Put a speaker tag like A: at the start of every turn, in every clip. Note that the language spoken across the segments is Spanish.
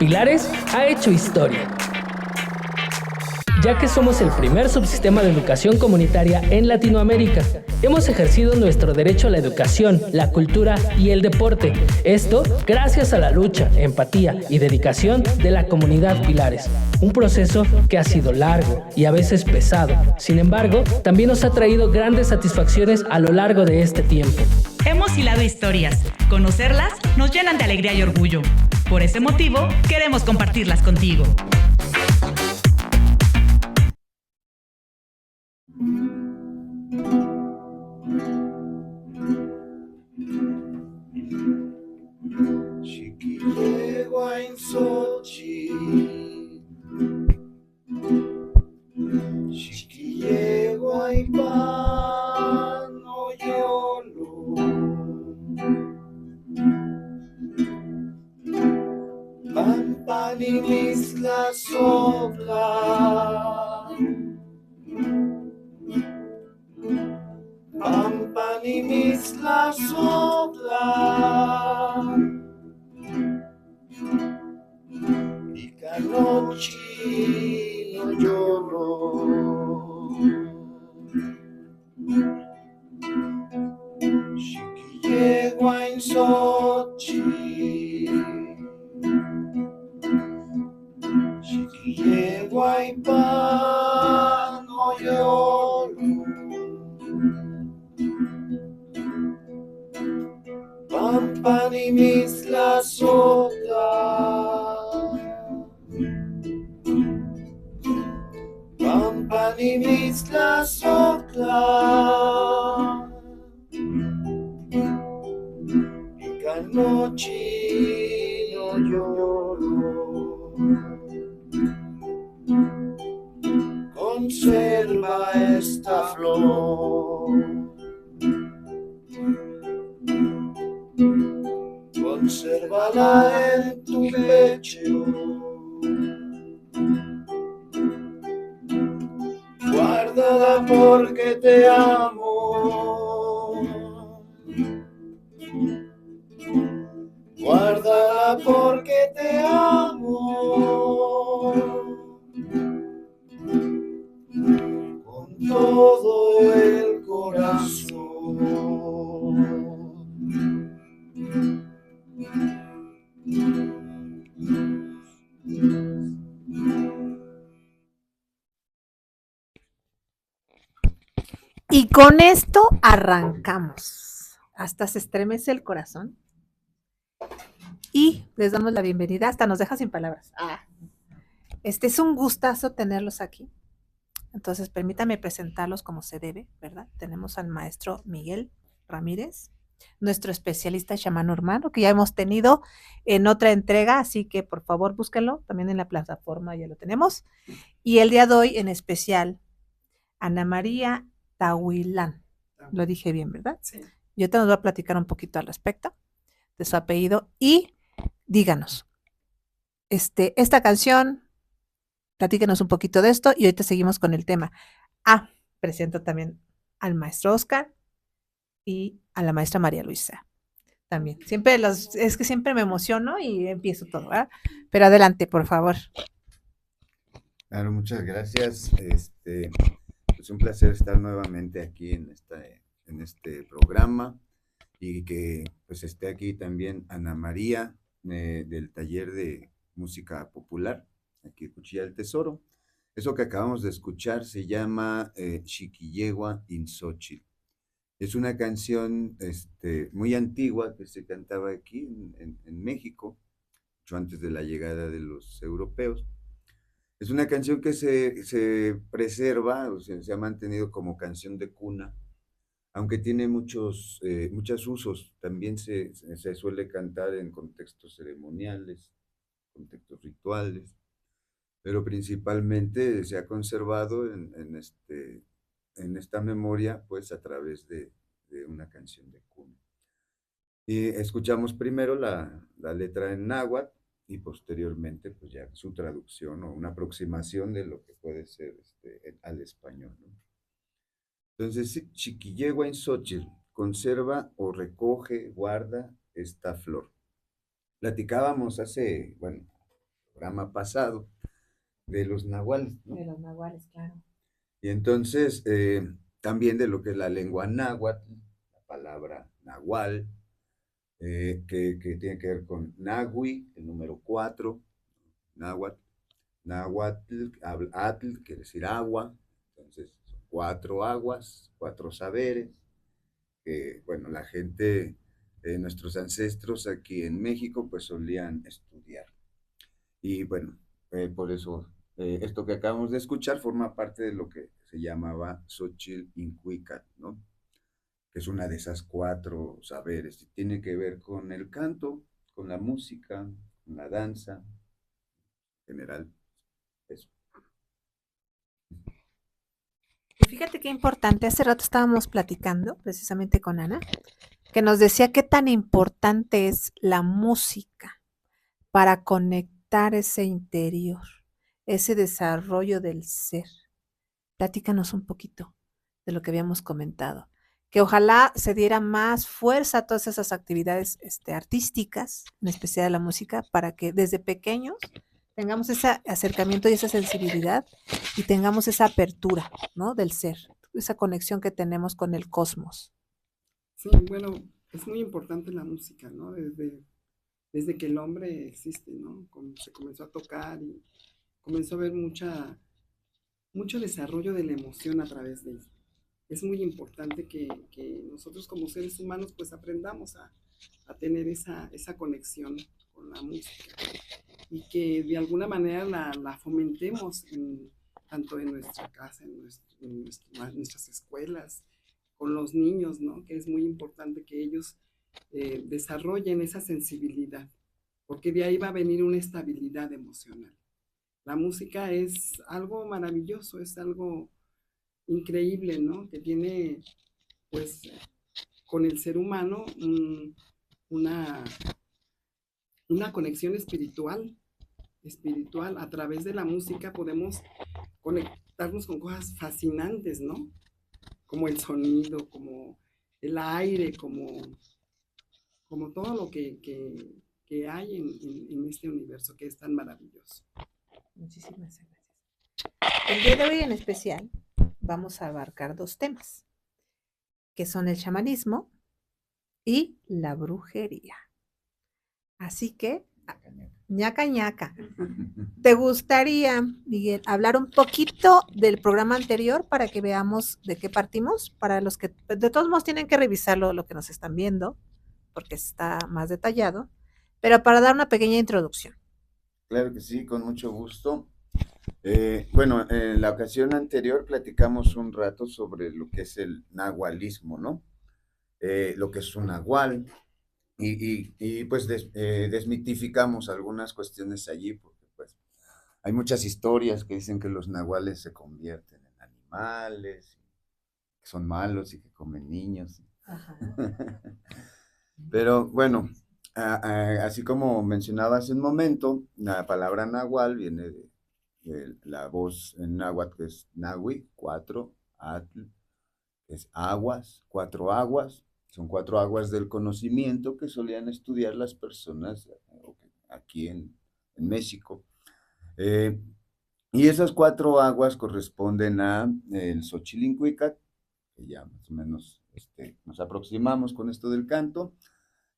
A: Pilares ha hecho historia, ya que somos el primer subsistema de educación comunitaria en Latinoamérica. Hemos ejercido nuestro derecho a la educación, la cultura y el deporte. Esto gracias a la lucha, empatía y dedicación de la comunidad Pilares. Un proceso que ha sido largo y a veces pesado. Sin embargo, también nos ha traído grandes satisfacciones a lo largo de este tiempo.
B: Hemos hilado historias. Conocerlas nos llenan de alegría y orgullo. Por ese motivo, queremos compartirlas contigo.
C: Pampanimisla sopla, Pampanimisla sopla, y canochi no lloro, Xiquillegua en Sochi. Guaypano lloro, Pampanimisla sopla, Pampanimisla sopla, y canochi no lloro. Conserva esta flor, consérvala en tu pecho, guárdala porque te amo, guárdala porque te amo. Todo el corazón.
D: Y con esto arrancamos. Hasta se estremece el corazón. Y les damos la bienvenida. Hasta nos deja sin palabras. Es un gustazo tenerlos aquí. Entonces, permítame presentarlos como se debe, ¿verdad? Tenemos al maestro Miguel Ramírez, nuestro especialista chamán urbano, que ya hemos tenido en otra entrega, así que por favor búsquenlo, también en la plataforma ya lo tenemos. Y el día de hoy en especial, Ana María Tahuilán. Lo dije bien, ¿verdad?
C: Sí.
D: Yo te nos voy a platicar un poquito al respecto de su apellido y díganos, esta canción, platíquenos un poquito de esto y ahorita seguimos con el tema. Presento también al maestro Oscar y a la maestra María Luisa. También. Es que siempre me emociono y empiezo todo, ¿verdad? Pero adelante, por favor.
E: Claro, muchas gracias. Es un placer estar nuevamente aquí en este programa y que pues esté aquí también Ana María del taller de música popular, aquí Cuchilla del Tesoro. Eso que acabamos de escuchar se llama Xiquillegua in Xochitl. Es una canción muy antigua que se cantaba aquí en México, mucho antes de la llegada de los europeos. Es una canción que se preserva, o sea, se ha mantenido como canción de cuna, aunque tiene muchos usos. También se suele cantar en contextos ceremoniales, contextos rituales, pero principalmente se ha conservado en esta memoria, pues a través de una canción de cuna. Y escuchamos primero la letra en náhuatl y posteriormente pues ya su traducción o una aproximación de lo que puede ser al español, ¿no? Entonces, Xiquillegua in Xochitl, conserva o recoge, guarda esta flor. Platicábamos programa pasado, de los nahuales, ¿no?
D: De los nahuales, claro.
E: Y entonces, también de lo que es la lengua náhuatl, la palabra nahual, que tiene que ver con Nahui, el número 4, náhuatl, náhuatl, atl, quiere decir agua, entonces 4 aguas, 4 saberes, que bueno, la gente, nuestros ancestros aquí en México, pues solían estudiar. Y bueno, por eso, esto que acabamos de escuchar forma parte de lo que se llamaba Xochitl Incuicat, ¿no? Que es una de esas 4 saberes. Y tiene que ver con el canto, con la música, con la danza, en general, eso.
D: Y fíjate qué importante, hace rato estábamos platicando precisamente con Ana, que nos decía qué tan importante es la música para conectar ese interior, ese desarrollo del ser. Platícanos un poquito de lo que habíamos comentado, que ojalá se diera más fuerza a todas esas actividades artísticas, en especial a la música, para que desde pequeños tengamos ese acercamiento y esa sensibilidad y tengamos esa apertura, ¿no? Del ser, esa conexión que tenemos con el cosmos.
F: Sí, bueno, es muy importante la música, ¿no? Desde que el hombre existe, ¿no? Se comenzó a tocar y comenzó a haber mucho desarrollo de la emoción a través de ella. Es muy importante que nosotros como seres humanos pues aprendamos a tener esa conexión con la música y que de alguna manera la fomentemos tanto en nuestra casa, en nuestras escuelas, con los niños, ¿no? Que es muy importante que ellos desarrollen esa sensibilidad, porque de ahí va a venir una estabilidad emocional. La música es algo maravilloso, es algo increíble, ¿no? Que tiene, pues, con el ser humano una conexión espiritual. A través de la música podemos conectarnos con cosas fascinantes, ¿no? Como el sonido, como el aire, como todo lo que hay en este universo que es tan maravilloso.
D: Muchísimas gracias. El día de hoy en especial vamos a abarcar 2 temas, que son el chamanismo y la brujería. Así que, ñaca ñaca, ¿te gustaría, Miguel, hablar un poquito del programa anterior para que veamos de qué partimos? Para los que de todos modos tienen que revisarlo lo que nos están viendo, porque está más detallado, pero para dar una pequeña introducción.
E: Claro que sí, con mucho gusto. Bueno, en la ocasión anterior platicamos un rato sobre lo que es el nahualismo, ¿no? Lo que es un nahual, y pues desmitificamos algunas cuestiones allí, porque pues hay muchas historias que dicen que los nahuales se convierten en animales, que son malos y que comen niños.
D: Ajá.
E: Pero bueno, así como mencionaba hace un momento, la palabra nahual viene de la voz en náhuatl, que es nahui, 4, atl, que es aguas, 4 aguas, son 4 aguas del conocimiento que solían estudiar las personas aquí en México. Y esas 4 aguas corresponden a el Xochilincuicat, que ya más o menos nos aproximamos con esto del canto,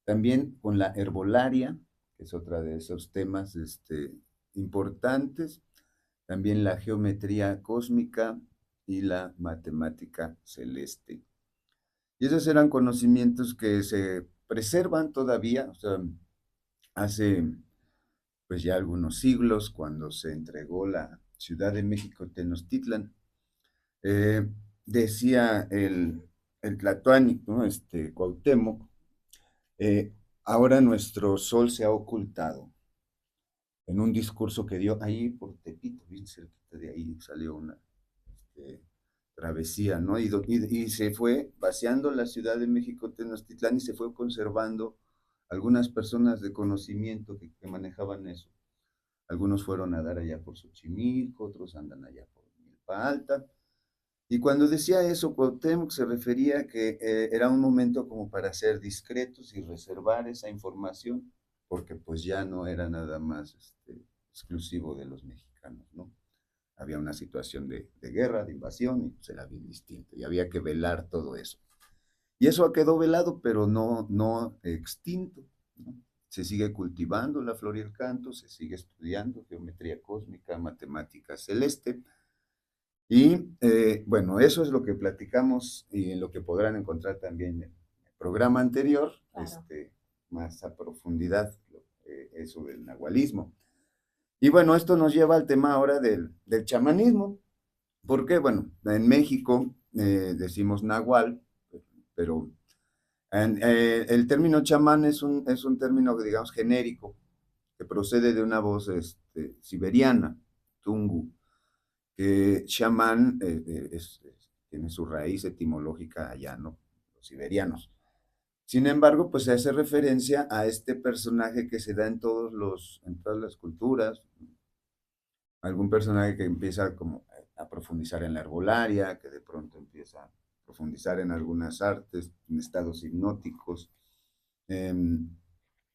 E: también con la herbolaria, que es otra de esos temas importantes, también la geometría cósmica y la matemática celeste. Y esos eran conocimientos que se preservan todavía, o sea, hace pues ya algunos siglos, cuando se entregó la Ciudad de México Tenochtitlan, decía el Tlatoani, ¿no? Cuauhtémoc, ahora nuestro sol se ha ocultado. En un discurso que dio ahí por Tepito, bien cerquita de ahí salió una travesía, ¿no? Y se fue vaciando la Ciudad de México Tenochtitlán y se fue conservando algunas personas de conocimiento que manejaban eso. Algunos fueron a dar allá por Xochimilco, otros andan allá por Milpa Alta. Y cuando decía eso, Cuauhtémoc se refería a que era un momento como para ser discretos y reservar esa información, porque pues ya no era nada más exclusivo de los mexicanos, ¿no? Había una situación de guerra, de invasión, y pues era bien distinto, y había que velar todo eso. Y eso quedó velado, pero no extinto, ¿no? Se sigue cultivando la flor y el canto, se sigue estudiando geometría cósmica, matemática celeste, y bueno, eso es lo que platicamos y en lo que podrán encontrar también en el programa anterior,
D: Claro.
E: más a profundidad, eso del nahualismo. Y bueno, esto nos lleva al tema ahora del chamanismo, porque bueno, en México decimos nahual, pero el término chamán es un término, digamos, genérico, que procede de una voz siberiana, tungu, que chamán tiene su raíz etimológica allá, ¿no? Los siberianos. Sin embargo, pues se hace referencia a este personaje que se da en todas las culturas, algún personaje que empieza como a profundizar en la herbolaria, que de pronto empieza a profundizar en algunas artes, en estados hipnóticos,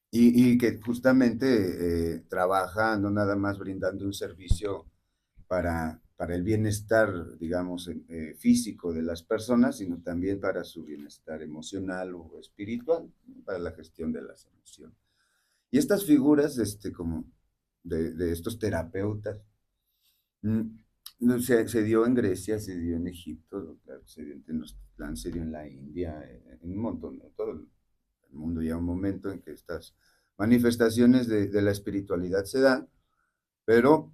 E: y que justamente trabaja no nada más brindando un servicio para el bienestar, digamos, físico de las personas, sino también para su bienestar emocional o espiritual, para la gestión de las emociones. Y estas figuras, como de estos terapeutas, se dio en Grecia, se dio en Egipto, claro, se dio en Tenochtitlán, se dio en la India, en un montón, en todo el mundo. Ya un momento en que estas manifestaciones de la espiritualidad se dan, pero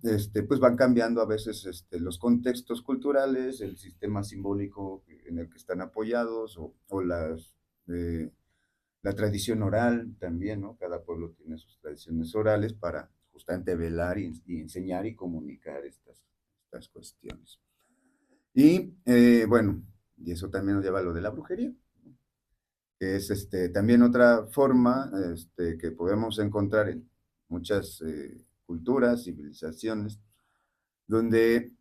E: pues van cambiando a veces los contextos culturales, el sistema simbólico en el que están apoyados, o la tradición oral también, ¿no? Cada pueblo tiene sus tradiciones orales para justamente velar y enseñar y comunicar estas cuestiones. Y bueno, y eso también nos lleva a lo de la brujería, ¿no? Que es también otra forma que podemos encontrar en muchas culturas, civilizaciones, donde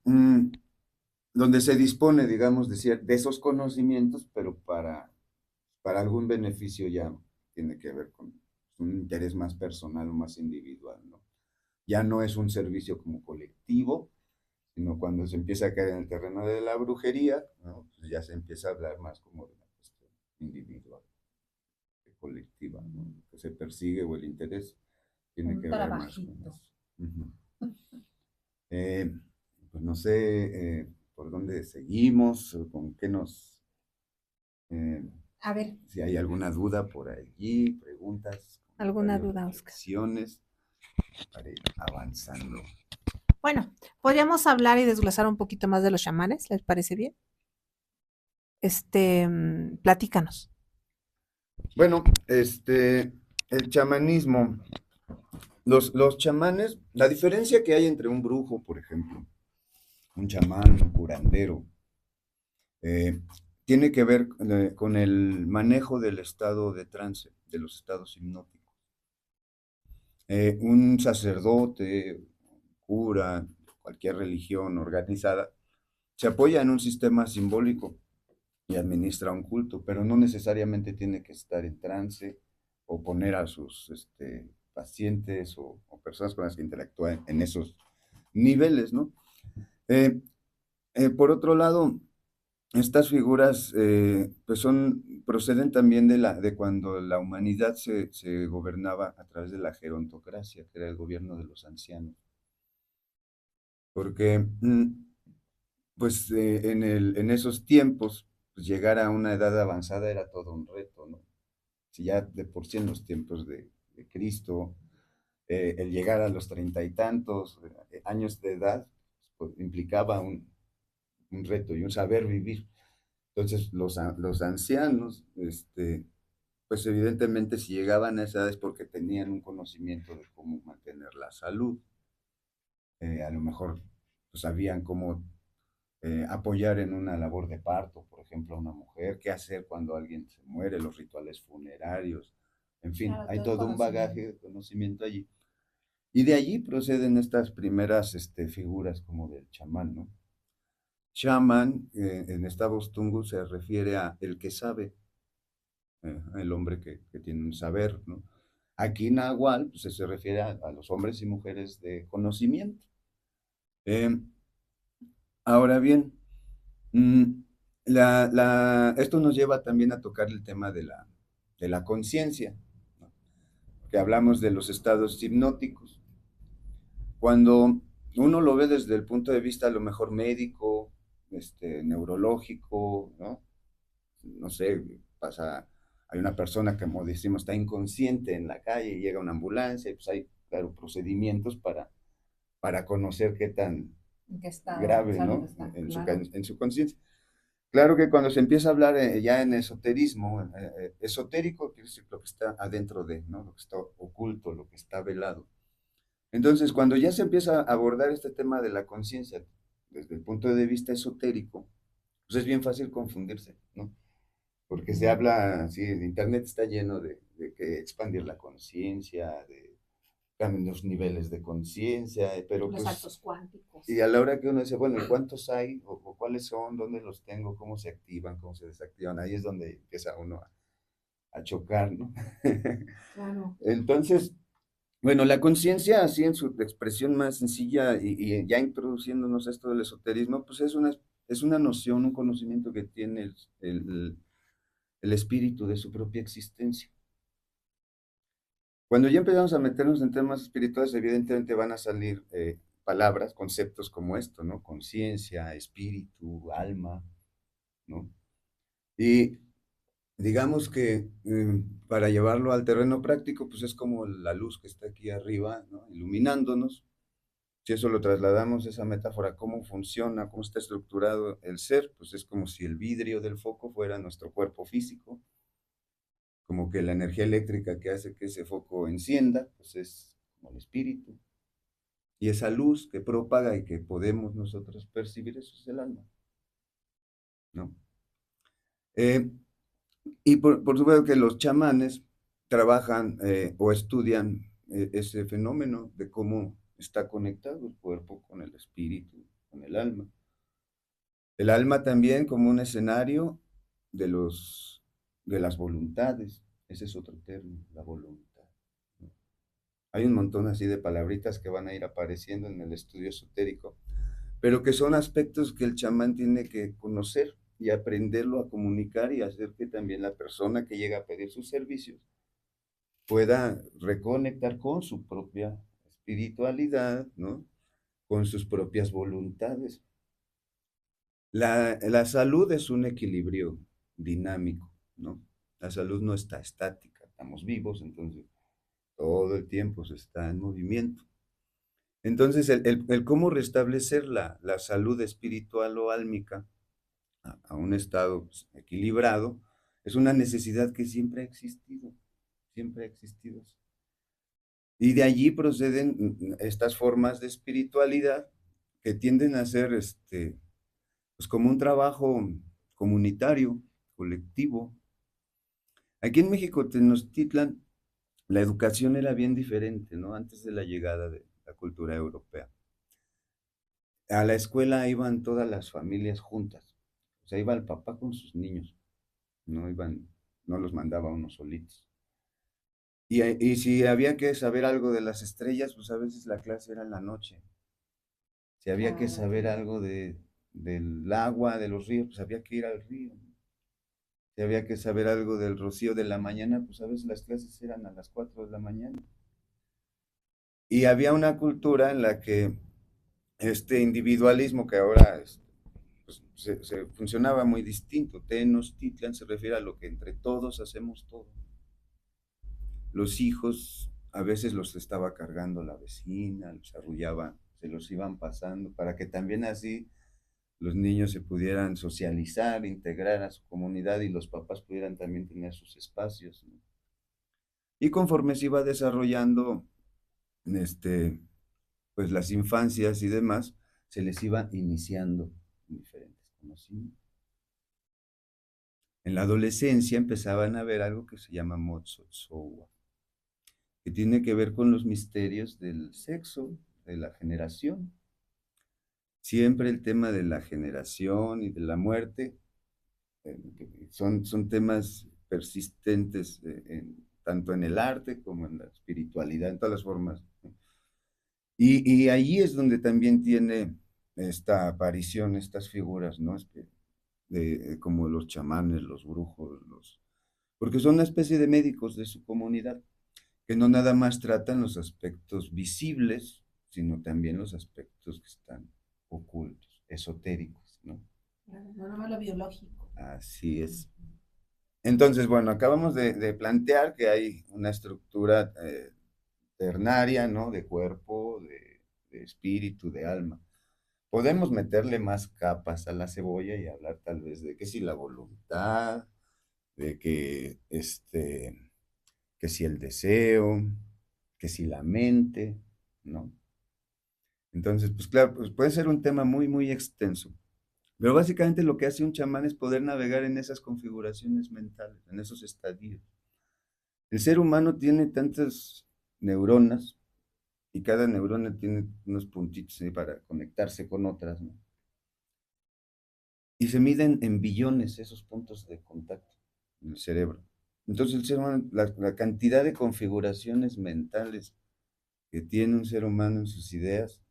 E: se dispone, digamos, de esos conocimientos, pero para algún beneficio ya tiene que ver con un interés más personal o más individual, ¿no? Ya no es un servicio como colectivo, sino cuando se empieza a caer en el terreno de la brujería, ¿no? Pues ya se empieza a hablar más como de una cuestión individual, colectiva, ¿no? Lo que se persigue o el interés tiene
D: Un
E: que ver más con
D: trabajito.
E: eso. Uh-huh. Pues no sé por dónde seguimos, o con qué nos...
D: A ver,
E: si hay alguna duda por allí, preguntas,
D: ¿alguna duda, Oscar?
E: reflexiones, para ir avanzando.
D: Bueno, podríamos hablar y desglosar un poquito más de los chamanes, ¿les parece bien? Platícanos.
E: Bueno, el chamanismo, los chamanes, la diferencia que hay entre un brujo, por ejemplo, un chamán, un curandero, tiene que ver con el manejo del estado de trance, de los estados hipnóticos. Un sacerdote, cura, cualquier religión organizada, se apoya en un sistema simbólico y administra un culto, pero no necesariamente tiene que estar en trance o poner a sus pacientes o personas con las que interactúa en esos niveles, ¿no? Por otro lado, estas figuras pues proceden también de cuando la humanidad se gobernaba a través de la gerontocracia, que era el gobierno de los ancianos. Porque pues en esos tiempos, pues llegar a una edad avanzada era todo un reto, ¿no? Si ya de por sí en los tiempos de Cristo, el llegar a los 30 y tantos años de edad, pues, implicaba un reto y un saber vivir. Entonces, los ancianos, pues evidentemente si llegaban a esa edad es porque tenían un conocimiento de cómo mantener la salud. A lo mejor pues, sabían cómo apoyar en una labor de parto, por ejemplo, a una mujer, qué hacer cuando alguien se muere, los rituales funerarios, en fin,
D: Claro,
E: hay
D: todo
E: todo un
D: conocimiento.
E: bagaje de conocimiento allí. Y de allí proceden estas primeras figuras como del chamán, ¿no? Chamán, en esta voz tungu, se refiere a el que sabe, el hombre que tiene un saber, ¿no? Aquí Nahual, pues se refiere a los hombres y mujeres de conocimiento. Eh, Ahora bien, mm, esto nos lleva también a tocar el tema de la conciencia, ¿no? Que hablamos de los estados hipnóticos. Cuando uno lo ve desde el punto de vista a lo mejor médico, neurológico, ¿no? No sé, hay una persona que, como decimos, está inconsciente en la calle y llega una ambulancia, y pues hay, claro, procedimientos para conocer qué tan
D: ¿En qué estado de
E: grave,
D: salud
E: ¿no?
D: está?
E: En
D: Claro.
E: en su conciencia. Claro que cuando se empieza a hablar ya en esoterismo, esotérico quiere decir lo que está adentro de, ¿no? Lo que está oculto, lo que está velado. Entonces, cuando ya se empieza a abordar este tema de la conciencia desde el punto de vista esotérico, pues es bien fácil confundirse, ¿no? Porque se habla, así, el Internet está lleno de que expandir la conciencia, de cambiar los niveles de conciencia, pero
D: Los
E: pues,
D: saltos cuánticos.
E: y a la hora que uno dice, bueno, ¿cuántos hay? O cuáles son? ¿Dónde los tengo? ¿Cómo se activan? ¿Cómo se desactivan? Ahí es donde empieza uno a chocar, ¿no?
D: Claro.
E: Entonces, bueno, la conciencia, así en su expresión más sencilla y ya introduciéndonos a esto del esoterismo, pues es una noción, un conocimiento que tiene el espíritu de su propia existencia. Cuando ya empezamos a meternos en temas espirituales, evidentemente van a salir palabras, conceptos como esto, ¿no? Conciencia, espíritu, alma, ¿no? Y digamos que para llevarlo al terreno práctico, pues es como la luz que está aquí arriba, ¿no? Iluminándonos. Si eso lo trasladamos, esa metáfora, cómo funciona, cómo está estructurado el ser, pues es como si el vidrio del foco fuera nuestro cuerpo físico, como que la energía eléctrica que hace que ese foco encienda, pues es como el espíritu. Y esa luz que propaga y que podemos nosotros percibir, eso es el alma, ¿no? Y por supuesto que los chamanes trabajan o estudian ese fenómeno de cómo está conectado el cuerpo con el espíritu, con el alma. El alma también como un escenario de de las voluntades. Ese es otro término, la voluntad, ¿no? Hay un montón así de palabritas que van a ir apareciendo en el estudio esotérico, pero que son aspectos que el chamán tiene que conocer y aprenderlo a comunicar y hacer que también la persona que llega a pedir sus servicios pueda reconectar con su propia espiritualidad, ¿no? Con sus propias voluntades. La salud es un equilibrio dinámico, ¿no? La salud no está estática, estamos vivos, entonces todo el tiempo se está en movimiento. Entonces, el cómo restablecer la salud espiritual o álmica a un estado pues, equilibrado es una necesidad que siempre ha existido, siempre ha existido. Y de allí proceden estas formas de espiritualidad que tienden a ser pues como un trabajo comunitario, colectivo. Aquí en México, Tenochtitlan, la educación era bien diferente, ¿no? Antes de la llegada de la cultura europea. A la escuela iban todas las familias juntas. O sea, iba el papá con sus niños. No los mandaba unos solitos. Y si había que saber algo de las estrellas, pues a veces la clase era en la noche. Si había que saber algo del agua, de los ríos, pues había que ir al río. Si había que saber algo del rocío de la mañana, pues a veces las clases eran a las 4 de la mañana. Y había una cultura en la que este individualismo que ahora pues, se funcionaba muy distinto. Tenochtitlan se refiere a lo que entre todos hacemos todo. Los hijos a veces los estaba cargando la vecina, los arrullaba, se los iban pasando, para que también así los niños se pudieran socializar, integrar a su comunidad y los papás pudieran también tener sus espacios, ¿no? Y conforme se iba desarrollando, pues las infancias y demás, se les iba iniciando en diferentes conocimientos. En la adolescencia empezaban a ver algo que se llama Motsotsowa, que tiene que ver con los misterios del sexo, de la generación. Siempre el tema de la generación y de la muerte son temas persistentes tanto en el arte como en la espiritualidad, en todas las formas, ¿no? Y ahí es donde también tiene esta aparición, estas figuras, ¿no? Como los chamanes, los brujos, porque son una especie de médicos de su comunidad, que no nada más tratan los aspectos visibles, sino también los aspectos que están ocultos, esotéricos, ¿no?
D: No nada más lo biológico.
E: Así es. Entonces, bueno, acabamos de plantear que hay una estructura ternaria, ¿no? De cuerpo, de espíritu, de alma. Podemos meterle más capas a la cebolla y hablar tal vez de que si la voluntad, de que si el deseo, que si la mente, ¿no? Entonces, pues claro, pues puede ser un tema muy, muy extenso. Pero básicamente lo que hace un chamán es poder navegar en esas configuraciones mentales, en esos estadios. El ser humano tiene tantas neuronas y cada neurona tiene unos puntitos ahí para conectarse con otras, ¿no? Y se miden en billones esos puntos de contacto en el cerebro. Entonces el ser humano, la cantidad de configuraciones mentales que tiene un ser humano en sus ideas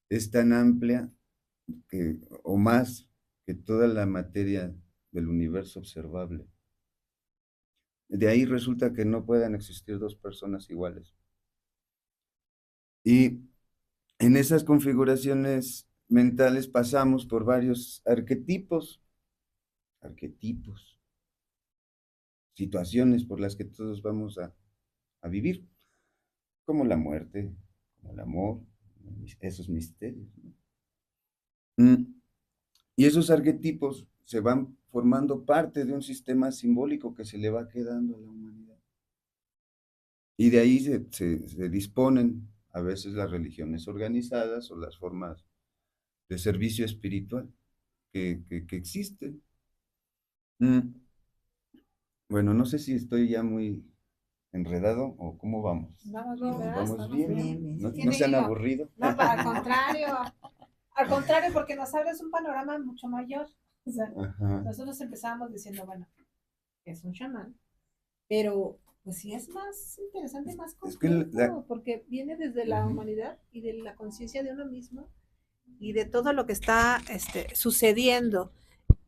E: es tan amplia o más que toda la materia del universo observable. De ahí resulta que no puedan existir dos personas iguales. Y en esas configuraciones mentales pasamos por varios arquetipos, situaciones por las que todos vamos a vivir, como la muerte, como el amor, esos misterios, ¿no? Y esos arquetipos se van formando parte de un sistema simbólico que se le va quedando a la humanidad. Y de ahí se disponen a veces las religiones organizadas o las formas de servicio espiritual que existen. Bueno, no sé si estoy ya muy enredado o cómo vamos.
D: Vamos bien, ¿verdad?
E: ¿Vamos bien? ¿No,
D: Sí,
E: no se han
D: digo,
E: aburrido?
D: No, al contrario, porque nos abres un panorama mucho mayor. O sea,
E: Ajá.
D: nosotros empezamos diciendo, bueno, es un chamán, pero pues sí es más interesante, más
E: Es que
D: complejo, porque viene desde la humanidad y de la conciencia de uno mismo y de todo lo que está sucediendo.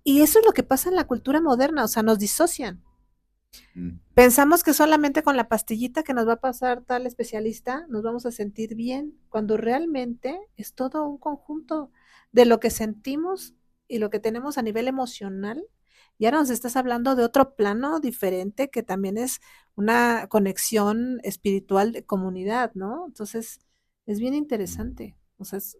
D: Y eso es lo que pasa en la cultura moderna, o sea, nos disocian. Pensamos que solamente con la pastillita que nos va a pasar tal especialista nos vamos a sentir bien, cuando realmente es todo un conjunto de lo que sentimos y lo que tenemos a nivel emocional. Y ahora nos estás hablando de otro plano diferente que también es una conexión espiritual de comunidad, ¿no? Entonces, es bien interesante. O sea, es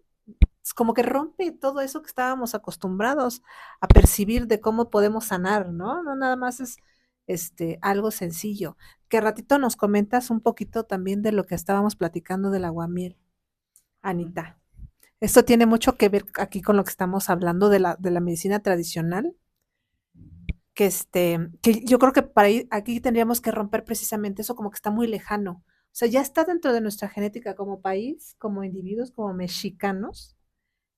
D: como que rompe todo eso que estábamos acostumbrados a percibir de cómo podemos sanar, ¿no? No nada más es algo sencillo. Que ratito nos comentas un poquito también de lo que estábamos platicando del aguamiel, Anita. Esto tiene mucho que ver aquí con lo que estamos hablando de la medicina tradicional, que yo creo que para ahí, aquí tendríamos que romper precisamente eso, como que está muy lejano. O sea, ya está dentro de nuestra genética como país, como individuos, como mexicanos,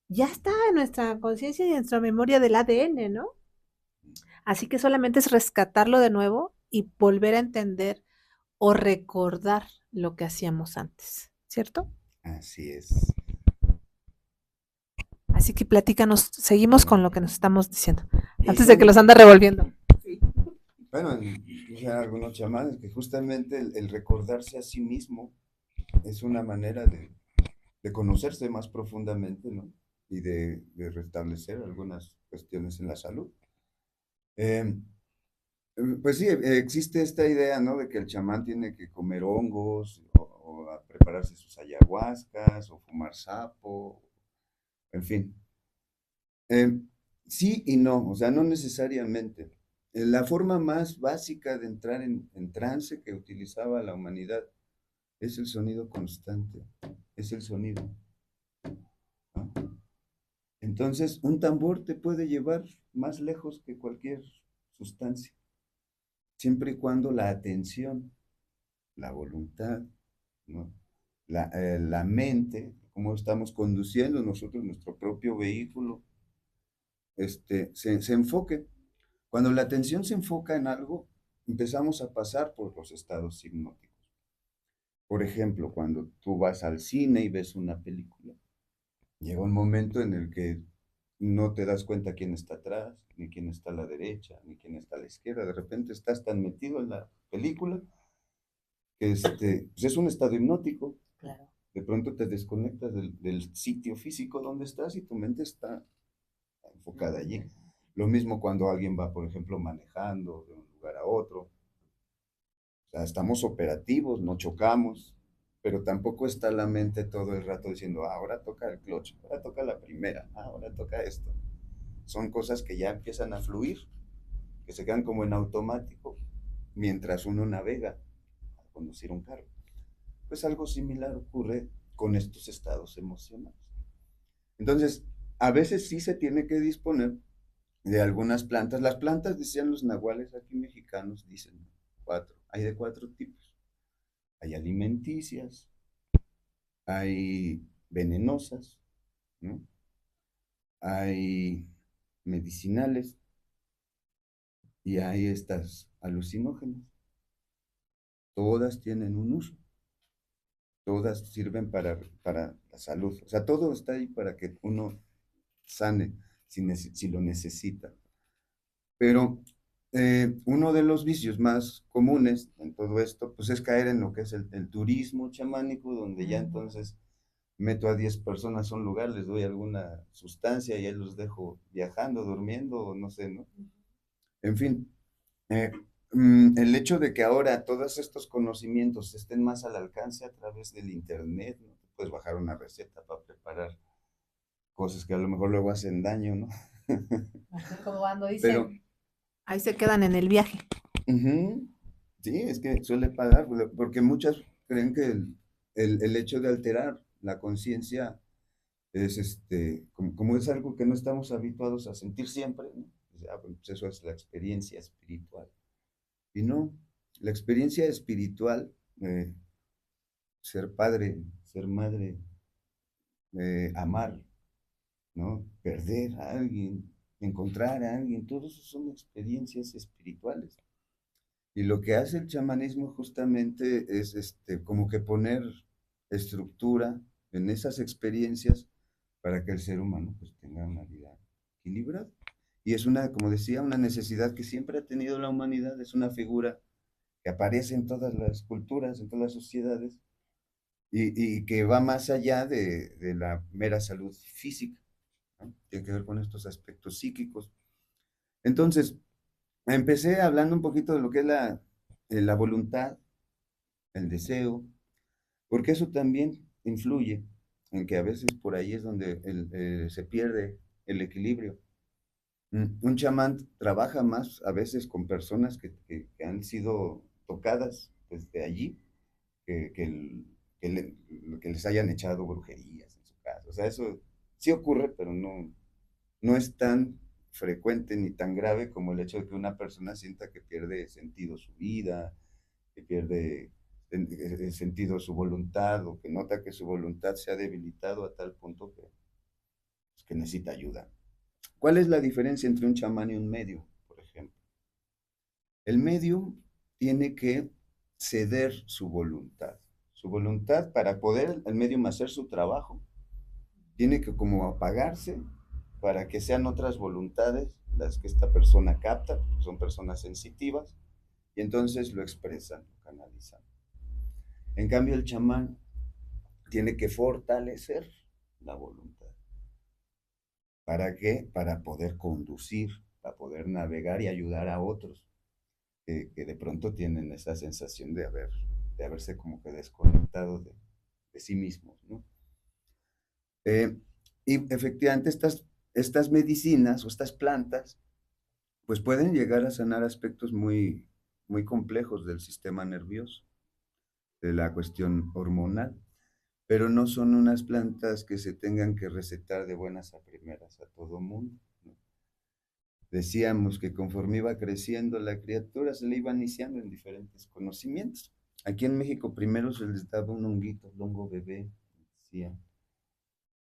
D: ya está en nuestra conciencia y en nuestra memoria del ADN, ¿no? Así que solamente es rescatarlo de nuevo y volver a entender o recordar lo que hacíamos antes, ¿cierto?
E: Así es.
D: Así que platícanos, seguimos con lo que nos estamos diciendo, antes de que los anda revolviendo.
F: Sí.
E: Bueno, hay algunos chamanes que justamente el recordarse a sí mismo es una manera de conocerse más profundamente, ¿no? Y de restablecer algunas cuestiones en la salud. Pues sí, existe esta idea, ¿no? De que el chamán tiene que comer hongos o a prepararse sus ayahuascas o fumar sapo, en fin. Sí y no, o sea, no necesariamente. La forma más básica de entrar en trance que utilizaba la humanidad es el sonido constante, es el sonido, ¿no? Entonces, un tambor te puede llevar más lejos que cualquier sustancia, siempre y cuando la atención, la voluntad, ¿no? La mente, cómo estamos conduciendo nosotros nuestro propio vehículo, se enfoque. Cuando la atención se enfoca en algo, empezamos a pasar por los estados hipnóticos. Por ejemplo, cuando tú vas al cine y ves una película, llega un momento en el que no te das cuenta quién está atrás, ni quién está a la derecha, ni quién está a la izquierda. De repente estás tan metido en la película que pues es un estado hipnótico.
D: Claro.
E: De pronto te desconectas del sitio físico donde estás y tu mente está enfocada allí. Lo mismo cuando alguien va, por ejemplo, manejando de un lugar a otro. O sea, estamos operativos, no chocamos, pero tampoco está la mente todo el rato diciendo, ahora toca el clutch, ahora toca la primera, ahora toca esto. Son cosas que ya empiezan a fluir, que se quedan como en automático mientras uno navega a conducir un carro. Pues algo similar ocurre con estos estados emocionales. Entonces, a veces sí se tiene que disponer de algunas plantas. Las plantas, decían los nahuales aquí mexicanos, dicen 4. Hay de 4 tipos. Hay alimenticias, hay venenosas, ¿no? Hay medicinales y hay estas alucinógenas. Todas tienen un uso. Todas sirven para la salud. O sea, todo está ahí para que uno sane si lo necesita. Pero uno de los vicios más comunes en todo esto, pues es caer en lo que es el turismo chamánico, donde ya entonces meto a 10 personas a un lugar, les doy alguna sustancia y ahí los dejo viajando, durmiendo, o no sé, ¿no? En fin, el hecho de que ahora todos estos conocimientos estén más al alcance a través del internet, ¿no? Puedes bajar una receta para preparar cosas que a lo mejor luego hacen daño, ¿no?
D: Como cuando dicen,
E: Pero
D: ahí se quedan en el viaje.
E: sí, es que suele pasar, porque muchas creen que el hecho de alterar la conciencia es como es algo que no estamos habituados a sentir siempre, ¿no? Pues eso es la experiencia espiritual. Y no, la experiencia espiritual, ser padre, ser madre, amar, ¿no? Perder a alguien, encontrar a alguien, todo eso son experiencias espirituales. Y lo que hace el chamanismo justamente es como que poner estructura en esas experiencias para que el ser humano pues tenga una vida equilibrada. Y es como decía, una necesidad que siempre ha tenido la humanidad, es una figura que aparece en todas las culturas, en todas las sociedades, y que va más allá de la mera salud física, ¿no? Tiene que ver con estos aspectos psíquicos. Entonces, empecé hablando un poquito de lo que es la voluntad, el deseo, porque eso también influye en que a veces por ahí es donde se pierde el equilibrio. Un chamán trabaja más a veces con personas que han sido tocadas desde allí, que les hayan echado brujerías en su casa. O sea, eso sí ocurre, pero no es tan frecuente ni tan grave como el hecho de que una persona sienta que pierde sentido su vida, que pierde sentido su voluntad, o que nota que su voluntad se ha debilitado a tal punto que necesita ayuda. ¿Cuál es la diferencia entre un chamán y un medium, por ejemplo? El medium tiene que ceder su voluntad. Su voluntad, para poder el medium hacer su trabajo, tiene que como apagarse para que sean otras voluntades las que esta persona capta, porque son personas sensitivas, y entonces lo expresan, lo canalizan. En cambio, el chamán tiene que fortalecer la voluntad. ¿Para qué? Para poder conducir, para poder navegar y ayudar a otros que de pronto tienen esa sensación de haberse como que desconectado de sí mismos, ¿no? Y efectivamente estas medicinas o estas plantas pues pueden llegar a sanar aspectos muy, muy complejos del sistema nervioso, de la cuestión hormonal, pero no son unas plantas que se tengan que recetar de buenas a primeras a todo mundo, ¿no? Decíamos que conforme iba creciendo la criatura se le iba iniciando en diferentes conocimientos. Aquí en México primero se les daba un honguito, el hongo bebé, decían.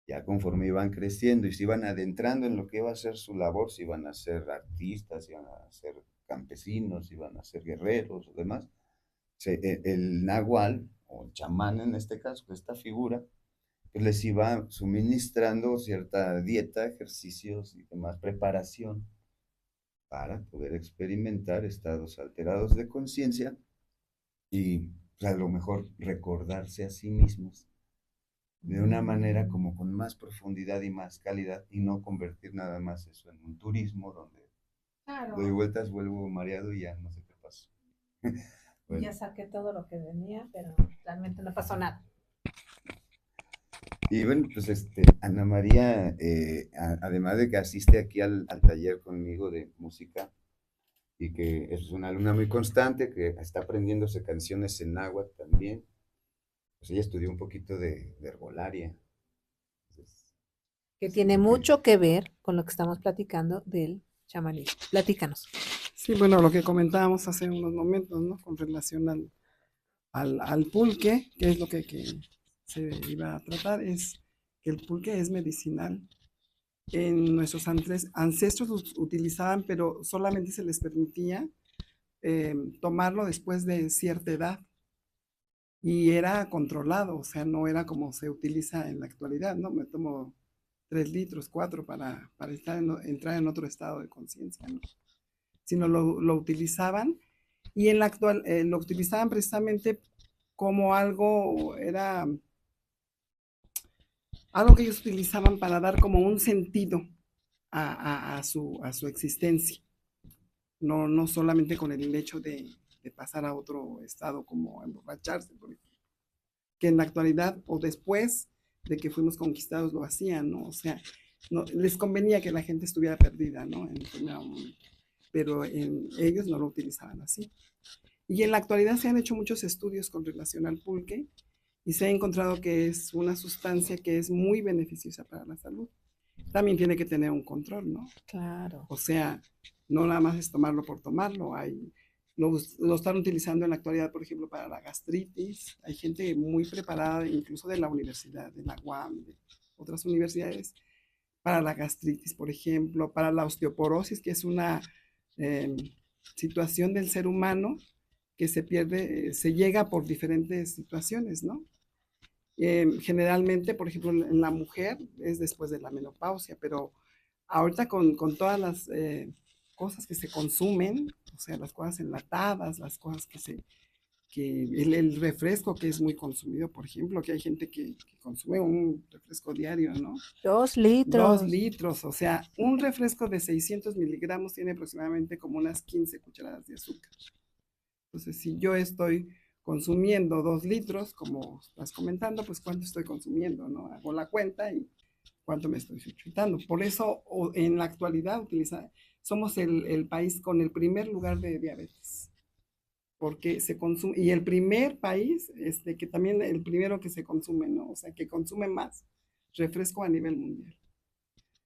E: Ya conforme iban creciendo y se iban adentrando en lo que iba a ser su labor, se iban a ser artistas, se iban a ser campesinos, iban a ser guerreros o demás. El nahual, o el chamán en este caso, esta figura, pues les iba suministrando cierta dieta, ejercicios y demás preparación para poder experimentar estados alterados de conciencia y pues, a lo mejor recordarse a sí mismos de una manera como con más profundidad y más calidad y no convertir nada más eso en un turismo donde doy vueltas, vuelvo mareado y ya no sé qué pasó. Bueno.
D: Ya saqué todo lo que venía, pero realmente no pasó nada.
E: Y bueno, pues Ana María, además de que asiste aquí al taller conmigo de música y que es una alumna muy constante, que está aprendiéndose canciones en náhuatl también, pues ella estudió un poquito de herbolaria. Entonces,
D: Que tiene mucho que ver con lo que estamos platicando del chamanismo. Platícanos.
F: Sí, bueno, lo que comentábamos hace unos momentos, ¿no? Con relación al pulque, que es lo que se iba a tratar, es que el pulque es medicinal. En nuestros ancestros lo utilizaban, pero solamente se les permitía tomarlo después de cierta edad. Y era controlado, o sea, no era como se utiliza en la actualidad, ¿no? Me tomo 3 litros, 4 para entrar en otro estado de conciencia, ¿no? Sino lo utilizaban y en la actual lo utilizaban precisamente como algo que ellos utilizaban para dar como un sentido a su existencia. No solamente con el hecho de pasar a otro estado como emborracharse, por ejemplo, que en la actualidad o después de que fuimos conquistados lo hacían, ¿no? O sea, no, les convenía que la gente estuviera perdida, ¿no? En el primer momento, pero ellos no lo utilizaban así. Y en la actualidad se han hecho muchos estudios con relación al pulque y se ha encontrado que es una sustancia que es muy beneficiosa para la salud. También tiene que tener un control, ¿no?
D: Claro.
F: O sea, no nada más es tomarlo por tomarlo. Lo están utilizando en la actualidad, por ejemplo, para la gastritis. Hay gente muy preparada, incluso de la universidad, de la UAM, de otras universidades, para la gastritis, por ejemplo, para la osteoporosis, que es una situación del ser humano que se llega por diferentes situaciones, ¿no? Generalmente, por ejemplo, en la mujer es después de la menopausia, pero ahorita con todas las cosas que se consumen, o sea, las cosas enlatadas, las cosas el refresco que es muy consumido, por ejemplo, que hay gente que consume un refresco diario, ¿no?
D: 2 litros.
F: 2 litros, o sea, un refresco de 600 miligramos tiene aproximadamente como unas 15 cucharadas de azúcar. Entonces, si yo estoy consumiendo 2 litros, como estás comentando, pues cuánto estoy consumiendo, ¿no? Hago la cuenta y cuánto me estoy chutando. Por eso, en la actualidad, somos el país con el primer lugar de diabetes, porque se consume, y el primer país, que también el primero que se consume, ¿no? O sea, que consume más refresco a nivel mundial.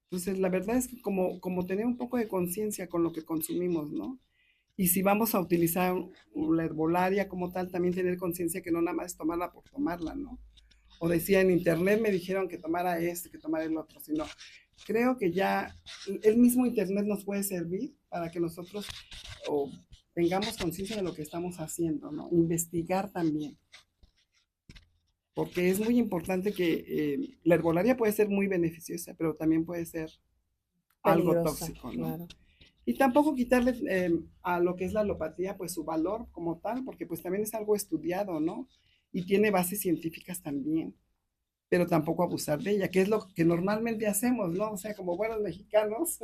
F: Entonces, la verdad es que como tener un poco de conciencia con lo que consumimos, ¿no? Y si vamos a utilizar la herbolaria como tal, también tener conciencia que no nada más es tomarla por tomarla, ¿no? O decía en internet, me dijeron que tomara que tomara el otro, sino creo que ya el mismo internet nos puede servir para que nosotros tengamos conciencia de lo que estamos haciendo, ¿no? Investigar también. Porque es muy importante que la herbolaria puede ser muy beneficiosa, pero también puede ser algo tóxico, ¿no? Claro. Y tampoco quitarle a lo que es la alopatía, pues su valor como tal, porque pues también es algo estudiado, ¿no? Y tiene bases científicas también, pero tampoco abusar de ella, que es lo que normalmente hacemos, ¿no? O sea, como buenos mexicanos,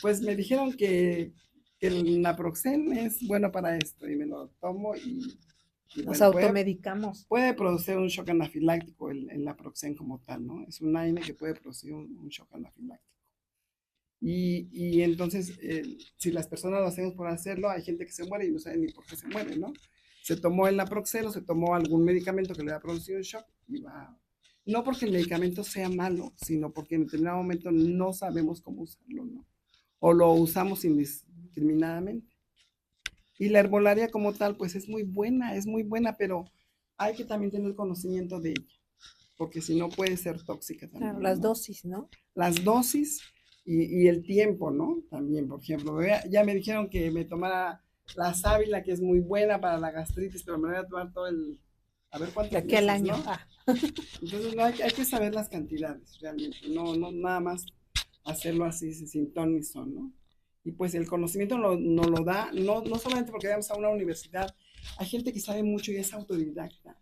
F: pues me dijeron que el naproxen es bueno para esto, y me lo tomo y
D: nos automedicamos.
F: Puede producir un shock anafiláctico el naproxen como tal, ¿no? Es un AINE que puede producir un shock anafiláctico. Y entonces, si las personas lo hacemos por hacerlo, hay gente que se muere y no sabe ni por qué se muere, ¿no? Se tomó el naproxeno, se tomó algún medicamento que le ha producido un shock y va. No porque el medicamento sea malo, sino porque en determinado momento no sabemos cómo usarlo, ¿no? O lo usamos indiscriminadamente. Y la herbolaria como tal, pues es muy buena, pero hay que también tener conocimiento de ella, porque si no puede ser tóxica también.
D: Claro, las dosis, ¿no?
F: Las dosis. y el tiempo, ¿no? También, por ejemplo, ya me dijeron que me tomara la sábila, que es muy buena para la gastritis, pero me voy a tomar todo el, a ver
D: De
F: cuántos
D: aquí al
F: meses,
D: año.
F: ¿no?
D: Ah,
F: Entonces hay que saber las cantidades, realmente, no nada más hacerlo así sin ton ni son, ¿no? Y pues el conocimiento nos lo da, no solamente porque vayamos a una universidad, hay gente que sabe mucho y es autodidacta.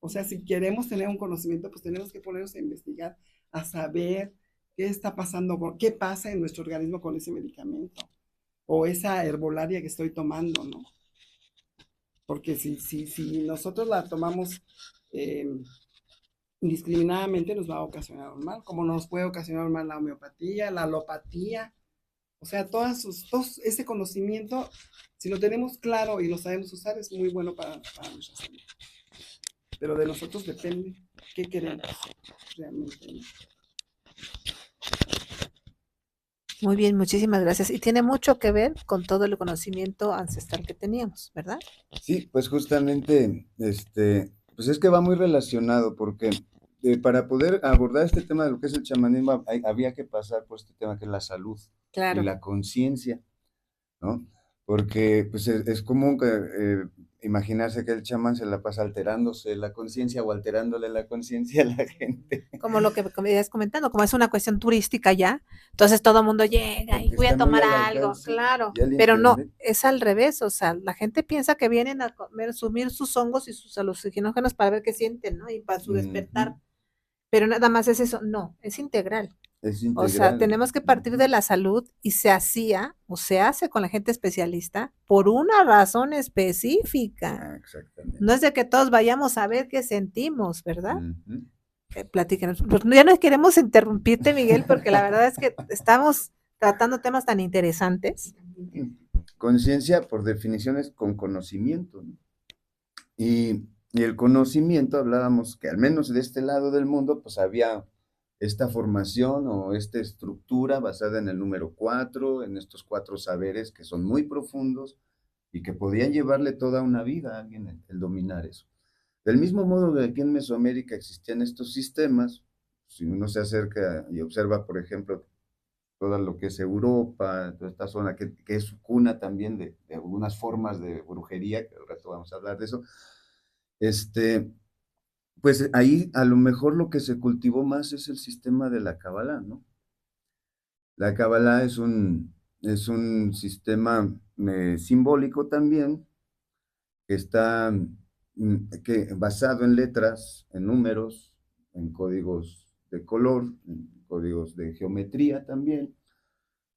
F: O sea, si queremos tener un conocimiento, pues tenemos que ponernos a investigar, a saber qué está pasando, qué pasa en nuestro organismo con ese medicamento o esa herbolaria que estoy tomando, ¿no? Porque si nosotros la tomamos indiscriminadamente, nos va a ocasionar un mal, como nos puede ocasionar un mal la homeopatía, la alopatía, o sea, todo ese conocimiento, si lo tenemos claro y lo sabemos usar, es muy bueno para nuestra salud. Pero de nosotros depende qué queremos realmente, ¿no?
D: muy bien, muchísimas gracias. Y tiene mucho que ver con todo el conocimiento ancestral que teníamos, ¿verdad?
E: Sí, pues justamente, pues es que va muy relacionado porque para poder abordar este tema de lo que es el chamanismo había que pasar por este tema que es la salud y
D: Claro.
E: la conciencia, ¿no? Porque pues es común que imaginarse que el chamán se la pasa alterándose la conciencia o alterándole la conciencia a la gente.
D: Como lo que me ibas comentando, como es una cuestión turística ya, entonces todo el mundo llega y
E: Porque
D: voy a
E: está muy
D: tomar
E: al
D: algo,
E: alcance
D: claro,
E: ya el
D: pero no,
E: internet.
D: es al revés, o sea, la gente piensa que vienen a comer, sumir sus hongos y sus alucinógenos para ver qué sienten, ¿no? Y para su despertar,
E: Ujú,
D: pero nada más es eso, no, es integral.
E: es
D: O sea,
E: integral.
D: tenemos que partir de la salud y se hacía o se hace con la gente especialista por una razón específica.
E: Exactamente.
D: No es de que todos vayamos a ver qué sentimos, ¿verdad?
E: Ujú.
D: Platíquenos. Pues ya no queremos interrumpirte, Miguel, porque la verdad es que estamos tratando temas tan interesantes.
E: Conciencia, por definición, es con conocimiento, ¿no? Y el conocimiento, hablábamos que al menos de este lado del mundo, pues había esta formación o esta estructura basada en el número 4, en estos 4 saberes que son muy profundos y que podían llevarle toda una vida a alguien el dominar eso. Del mismo modo que aquí en Mesoamérica existían estos sistemas, si uno se acerca y observa, por ejemplo, todo lo que es Europa, toda esta zona que es cuna también de algunas formas de brujería, que al rato vamos a hablar de eso, pues ahí a lo mejor lo que se cultivó más es el sistema de la Kabbalah, ¿no? La Kabbalah es un sistema simbólico también, que está basado en letras, en números, en códigos de color, en códigos de geometría también,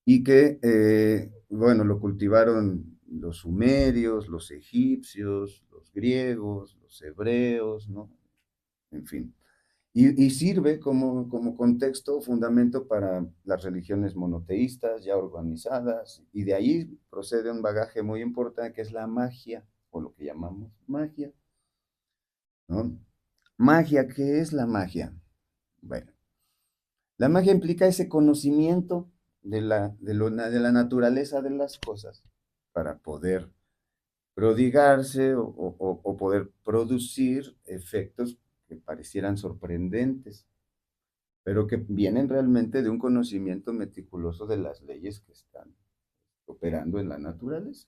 E: y que, bueno, lo cultivaron los sumerios, los egipcios, los griegos, los hebreos, ¿no? En fin. Y sirve como contexto, fundamento para las religiones monoteístas ya organizadas, y de ahí procede un bagaje muy importante que es la magia, o lo que llamamos magia, ¿no? Magia, ¿qué es la magia? Bueno, la magia implica ese conocimiento de la naturaleza de las cosas para poder prodigarse o poder producir efectos que parecieran sorprendentes, pero que vienen realmente de un conocimiento meticuloso de las leyes que están operando en la naturaleza.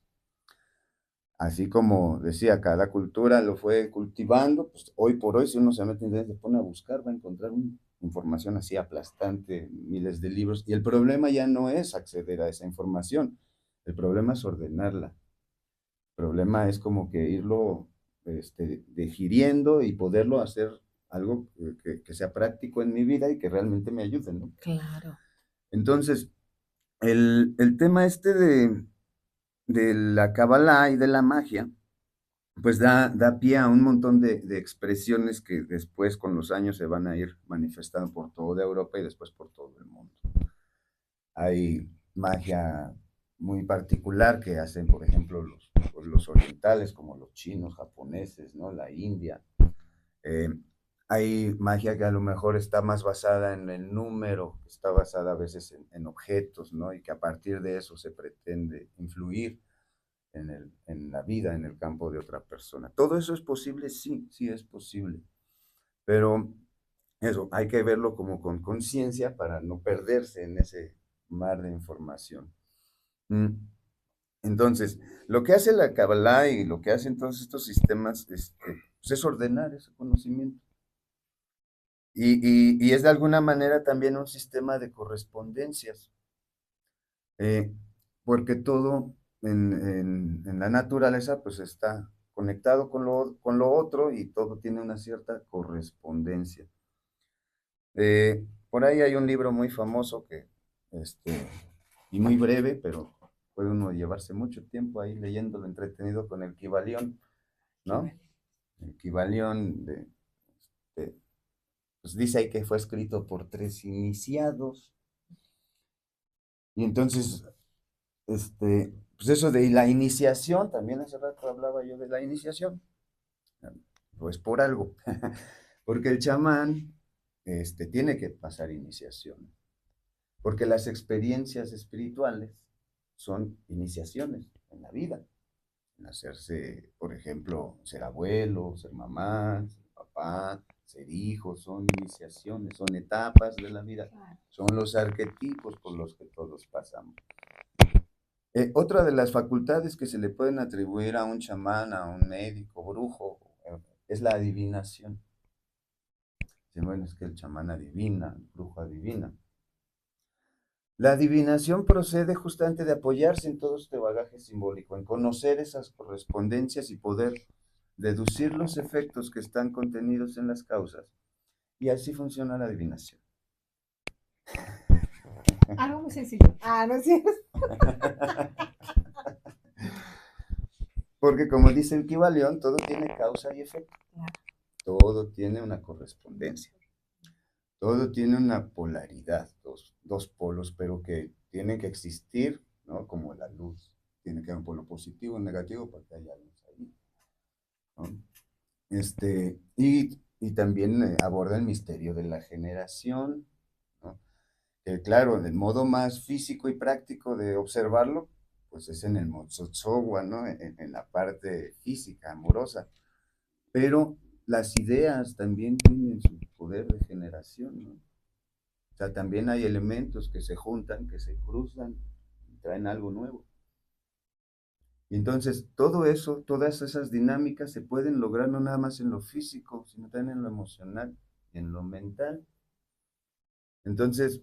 E: Así como decía, cada cultura lo fue cultivando, pues hoy por hoy, si uno se mete en internet, se pone a buscar, va a encontrar información así aplastante, miles de libros, y el problema ya no es acceder a esa información, el problema es ordenarla. El problema es como que irlo digiriendo y poderlo hacer algo que sea práctico en mi vida y que realmente me ayude, ¿no?
D: Claro.
E: Entonces, el tema de la Kabbalah y de la magia, pues da pie a un montón de expresiones que después con los años se van a ir manifestando por toda Europa y después por todo el mundo. Hay magia muy particular que hacen, por ejemplo, los orientales, como los chinos, japoneses, ¿no? La India. Hay magia que a lo mejor está más basada en el número, está basada a veces en objetos, ¿no? Y que a partir de eso se pretende influir en la vida, en el campo de otra persona. ¿Todo eso es posible? Sí, sí es posible. Pero eso, hay que verlo como con conciencia para no perderse mar de información. Entonces, lo que hace la Kabbalah y lo que hacen todos estos sistemas pues es ordenar ese conocimiento. Y es de alguna manera también un sistema de correspondencias, porque todo en la naturaleza pues está conectado con lo otro y todo tiene una cierta correspondencia. Por ahí hay un libro muy famoso y muy breve, pero puede uno llevarse mucho tiempo ahí leyéndolo entretenido con el Kybalión, ¿no? El Kybalión pues dice ahí que fue escrito por 3 iniciados. Y entonces, pues eso de la iniciación, también hace rato hablaba yo de la iniciación, pues por algo, porque el chamán tiene que pasar iniciación, porque las experiencias espirituales son iniciaciones en la vida, en hacerse, por ejemplo, ser abuelo, ser mamá, ser papá, ser hijo, son iniciaciones, son etapas de la vida, son los arquetipos por los que todos pasamos. Otra de las facultades que se le pueden atribuir a un chamán, a un médico, brujo, es la adivinación. Bueno, es que el chamán adivina, el brujo adivina. La adivinación procede justamente de apoyarse en todo este bagaje simbólico, en conocer esas correspondencias y poder deducir los efectos que están contenidos en las causas. Y así funciona la adivinación.
D: Algo muy sencillo. No es cierto.
E: Porque como dice el Kybalión, todo tiene causa y efecto. Todo tiene una correspondencia. Todo tiene una polaridad, dos polos, pero que tienen que existir, ¿no? Como la luz. Tiene que haber un polo positivo y negativo para que haya luz ahí, ¿no? Y también aborda el misterio de la generación, ¿no? Que claro, el modo más físico y práctico de observarlo, pues es en el Motsotsowa, ¿no? En la parte física, amorosa. Pero las ideas también tienen su poder de generación, ¿no? O sea, también hay elementos que se juntan, que se cruzan y traen algo nuevo. Y entonces, todo eso, todas esas dinámicas se pueden lograr no nada más en lo físico, sino también en lo emocional y en lo mental. Entonces,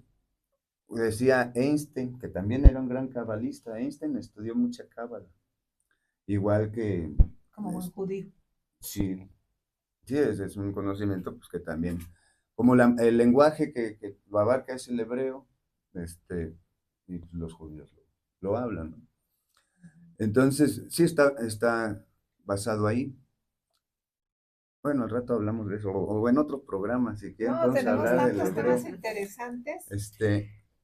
E: decía Einstein, que también era un gran cabalista. Einstein estudió mucha cábala, igual que...
D: Como buen judío.
E: Sí, sí, es un conocimiento pues que también, como el lenguaje que lo abarca es el hebreo, y los judíos lo hablan, ¿no? Entonces, sí está basado ahí. Bueno, al rato hablamos de eso, o en otro programa, si quieren,
D: No,
E: vamos a
D: tenemos
E: hablar del
D: tantos
E: hebreo.
D: temas interesantes.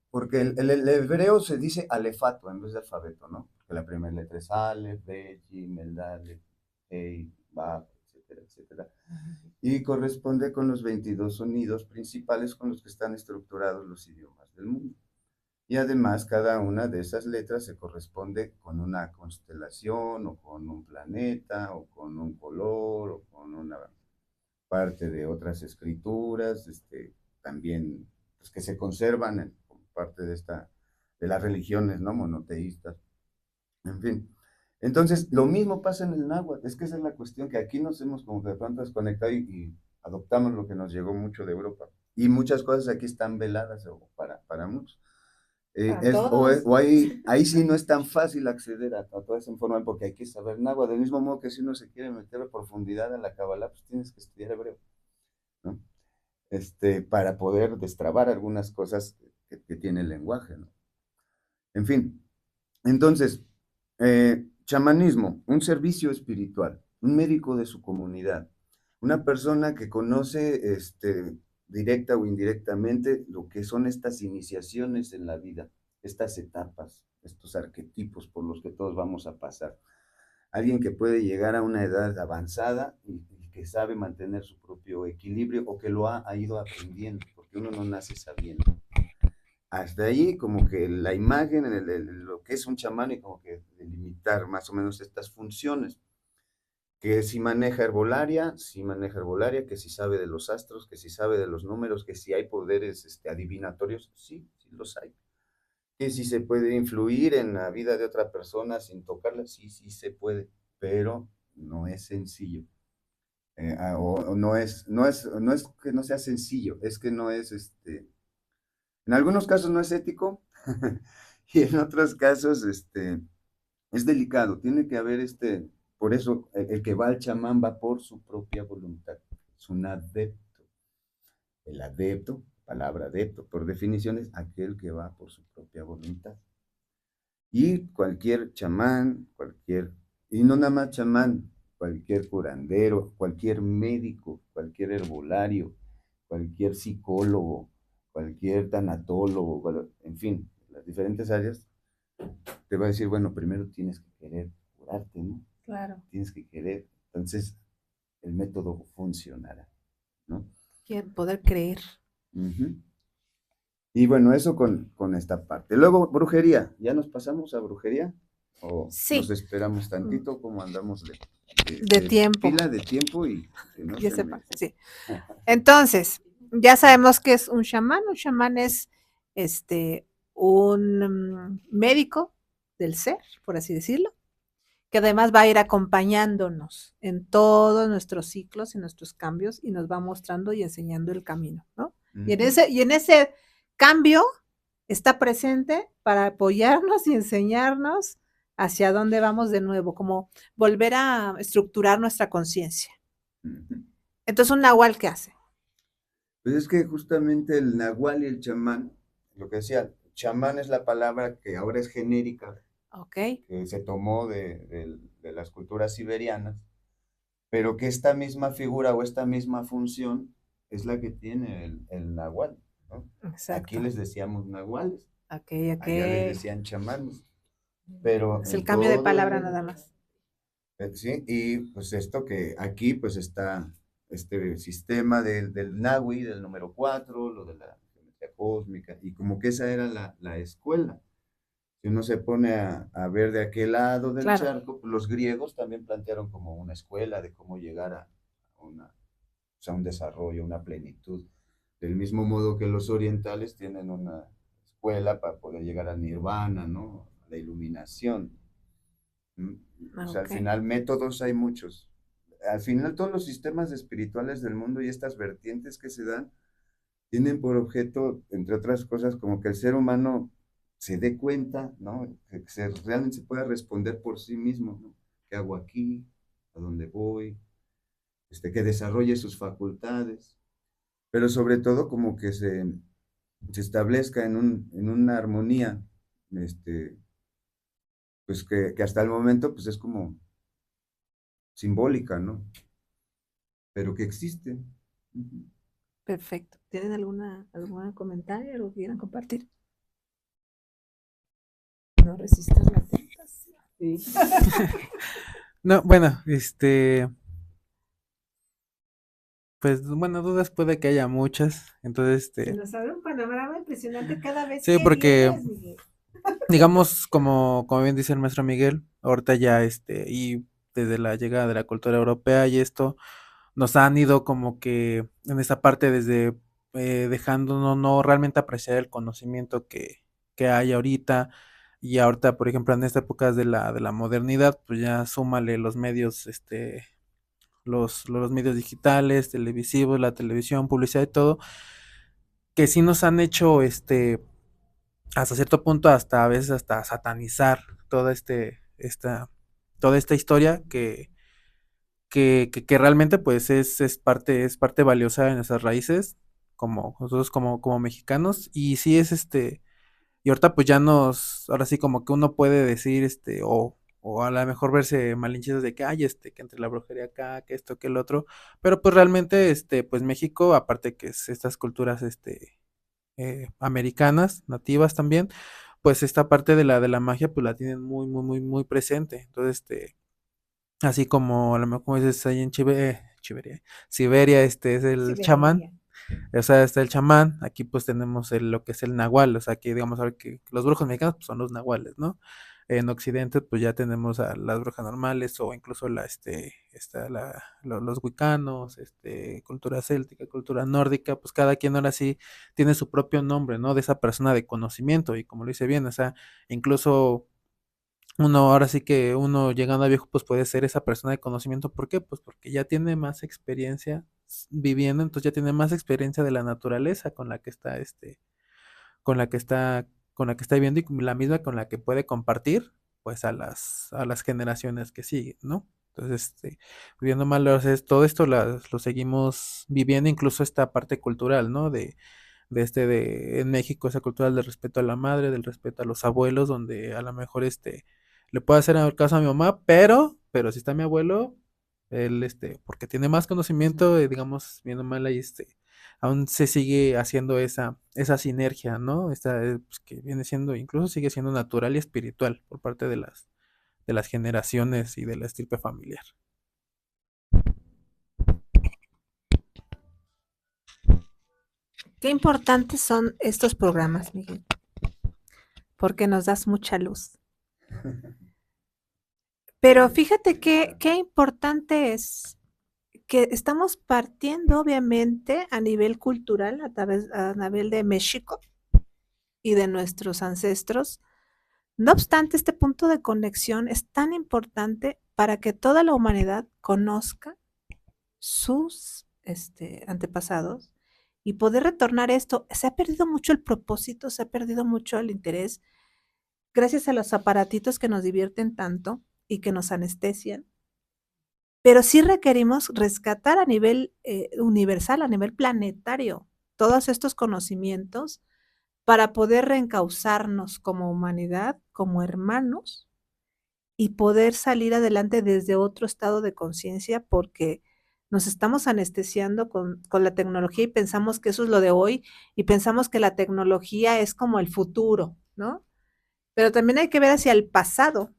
E: Porque el hebreo se dice alefato en vez de alfabeto, ¿no? Porque la primera letra es Aleph, Bet, Gimel, Dalet, Hei, Vav, etcétera, etcétera. Y corresponde con los 22 sonidos principales con los que están estructurados los idiomas del mundo. Y además cada una de esas letras se corresponde con una constelación o con un planeta o con un color o con una parte de otras escrituras, también pues, que se conservan como parte de las religiones, ¿no? Monoteístas. En fin. Entonces, lo mismo pasa en el náhuatl. Es que esa es la cuestión, que aquí nos hemos como de pronto desconectado y adoptamos lo que nos llegó mucho de Europa. Y muchas cosas aquí están veladas para muchos. Ahí sí no es tan fácil acceder a toda esa información porque hay que saber náhuatl. Del mismo modo que si uno se quiere meter a profundidad en la Kabbalah, pues tienes que estudiar hebreo, ¿no? Para poder destrabar algunas cosas que tiene el lenguaje, ¿no? En fin, entonces, chamanismo, un servicio espiritual, un médico de su comunidad, una persona que conoce directa o indirectamente lo que son estas iniciaciones en la vida, estas etapas, estos arquetipos por los que todos vamos a pasar. Alguien que puede llegar a una edad avanzada y que sabe mantener su propio equilibrio o que lo ha ido aprendiendo, porque uno no nace sabiendo. Hasta ahí como que la imagen, lo que es un chamán y como que delimitar más o menos estas funciones. Que si maneja herbolaria, que si sabe de los astros, que si sabe de los números, que si hay poderes adivinatorios, sí los hay. Que si se puede influir en la vida de otra persona sin tocarla, sí, sí se puede, pero no es sencillo. O no es que no sea sencillo, es que no es, en algunos casos no es ético y en otros casos, es delicado. Tiene que haber, por eso el que va al chamán va por su propia voluntad, es un adepto. El adepto, palabra adepto, por definición es aquel que va por su propia voluntad. Y cualquier chamán, y no nada más chamán, cualquier curandero, cualquier médico, cualquier herbolario, cualquier psicólogo, cualquier tanatólogo, en fin, las diferentes áreas, te va a decir, bueno, primero tienes que querer curarte, ¿no?
D: Claro.
E: Tienes que querer, entonces el método funcionará, ¿no?
D: Poder creer.
E: Uh-huh. Y bueno, eso con esta parte. Luego, brujería. ¿Ya nos pasamos a brujería? ¿O
D: Sí.
E: nos esperamos tantito? ¿Cómo andamos
D: de tiempo?
E: Pila de tiempo y que no
D: Ya
E: se
D: sepa,
E: me...
D: sí. Entonces, ya sabemos que es un chamán. Un chamán es un médico del ser, por así decirlo, que además va a ir acompañándonos en todos nuestros ciclos y nuestros cambios y nos va mostrando y enseñando el camino, ¿no?
E: Uh-huh.
D: Y en ese cambio está presente para apoyarnos y enseñarnos hacia dónde vamos de nuevo, como volver a estructurar nuestra conciencia.
E: Uh-huh.
D: Entonces, ¿un nahual qué hace?
E: Pues es que justamente el nahual y el chamán, lo que decía, chamán es la palabra que ahora es genérica,
D: okay,
E: que se tomó de las culturas siberianas, pero que esta misma figura o esta misma función es la que tiene el nahual, ¿no?
D: Exacto.
E: Aquí les decíamos nahuales,
D: okay.
E: allá les decían chamanes, pero
D: es el cambio de palabra nada más.
E: Sí, y pues esto que aquí pues está este sistema del Nahui, del número 4, lo de la geometría cósmica, y como que esa era la escuela. Si uno se pone a ver de aquel lado del
D: Claro.
E: charco, pues los griegos también plantearon como una escuela de cómo llegar a un desarrollo, una plenitud. Del mismo modo que los orientales tienen una escuela para poder llegar al nirvana, ¿no? A la iluminación. O sea, al final métodos hay muchos. Al final todos los sistemas espirituales del mundo y estas vertientes que se dan tienen por objeto, entre otras cosas, como que el ser humano se dé cuenta, ¿no? Que realmente se pueda responder por sí mismo, ¿no? ¿Qué hago aquí? ¿A dónde voy? Que desarrolle sus facultades, pero sobre todo como que se establezca en una armonía, pues que hasta el momento pues es como simbólica, ¿no? Pero que existe.
D: Perfecto. ¿Tienen algún comentario, algo que quieran compartir? No resistas la tentación. Sí.
G: No, bueno, pues bueno, dudas puede que haya muchas, entonces
D: Se nos abre un panorama impresionante cada vez
G: sí,
D: que
G: porque
D: vienes, Miguel.
G: digamos, como bien dice el maestro Miguel, ahorita ya y desde la llegada de la cultura europea y esto, nos han ido como que en esta parte desde dejándonos no realmente apreciar el conocimiento que hay ahorita, y ahorita, por ejemplo, en esta época de la modernidad, pues ya súmale los medios, los medios digitales, televisivos, la televisión, publicidad y todo, que sí nos han hecho hasta cierto punto, hasta a veces hasta satanizar toda toda esta historia que realmente pues es parte valiosa en nuestras raíces, como nosotros como mexicanos, y sí es y ahorita pues ahora sí como que uno puede decir o a lo mejor verse malinchizos de que hay que entre la brujería acá, que esto, que el otro, pero pues realmente pues México, aparte que es estas culturas americanas, nativas también, pues esta parte de la magia pues la tienen muy, muy, muy, muy presente. Entonces, así como a lo mejor como dices ahí en Siberia, es el chamán, o sea, está el chamán, aquí pues tenemos lo que es el nahual, o sea, que digamos ahora que los brujos mexicanos pues, son los nahuales, ¿no? en Occidente pues ya tenemos a las brujas normales o incluso los wicanos, cultura céltica, cultura nórdica, pues cada quien ahora sí tiene su propio nombre, ¿no? De esa persona de conocimiento y como lo dice bien, o sea, incluso uno, ahora sí que uno llegando a viejo, pues puede ser esa persona de conocimiento. ¿Por qué? Pues porque ya tiene más experiencia viviendo, entonces ya tiene más experiencia de la naturaleza con la que está, con la que está, con la que está viviendo y la misma con la que puede compartir, pues a las generaciones que siguen, ¿no? Entonces, viviendo mal, todo esto lo seguimos viviendo, incluso esta parte cultural, ¿no? En México, esa cultura del respeto a la madre, del respeto a los abuelos, donde a lo mejor le puedo hacer caso a mi mamá, pero si está mi abuelo, él, porque tiene más conocimiento, digamos, viendo mal ahí, aún se sigue haciendo esa sinergia, ¿no? Pues, que viene siendo, incluso sigue siendo natural y espiritual por parte de las generaciones y de la estirpe familiar.
D: Qué importantes son estos programas, Miguel, porque nos das mucha luz. Pero fíjate qué importante es que estamos partiendo, obviamente, a nivel cultural, a nivel de México y de nuestros ancestros. No obstante, este punto de conexión es tan importante para que toda la humanidad conozca sus antepasados y poder retornar esto. Se ha perdido mucho el propósito, se ha perdido mucho el interés, gracias a los aparatitos que nos divierten tanto y que nos anestesian. Pero sí requerimos rescatar a nivel universal, a nivel planetario, todos estos conocimientos para poder reencauzarnos como humanidad, como hermanos, y poder salir adelante desde otro estado de conciencia, porque nos estamos anestesiando con la tecnología y pensamos que eso es lo de hoy y pensamos que la tecnología es como el futuro, ¿no? Pero también hay que ver hacia el pasado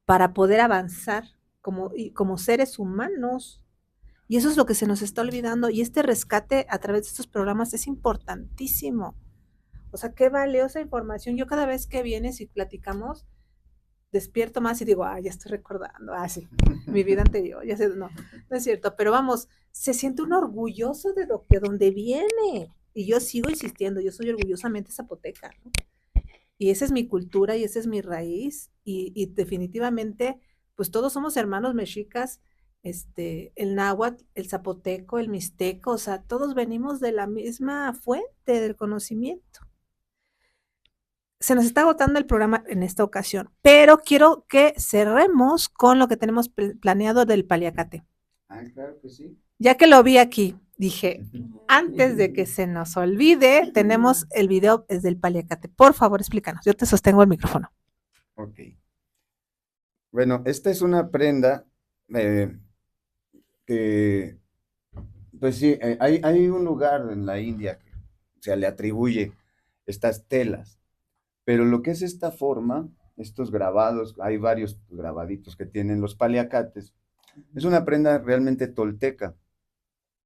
D: para poder avanzar como seres humanos. Y eso es lo que se nos está olvidando. Y este rescate a través de estos programas es importantísimo. O sea, qué valiosa información. Yo cada vez que vienes y platicamos, despierto más y digo, ya estoy recordando, sí, mi vida anterior, ya sé, no es cierto, pero vamos, se siente un orgulloso de donde viene. Y yo sigo insistiendo, yo soy orgullosamente zapoteca, ¿no? Y esa es mi cultura y esa es mi raíz. Y definitivamente, pues todos somos hermanos mexicas, el náhuatl, el zapoteco, el mixteco, o sea, todos venimos de la misma fuente del conocimiento. Se nos está agotando el programa en esta ocasión, pero quiero que cerremos con lo que tenemos planeado del paliacate.
E: Claro que sí.
D: Ya que lo vi aquí, dije, antes de que se nos olvide, tenemos el video desde el paliacate. Por favor, explícanos. Yo te sostengo el micrófono.
E: Ok. Bueno, esta es una prenda que, pues sí, hay un lugar en la India que se le atribuye estas telas, pero lo que es esta forma, estos grabados, hay varios grabaditos que tienen los paliacates, es una prenda realmente tolteca,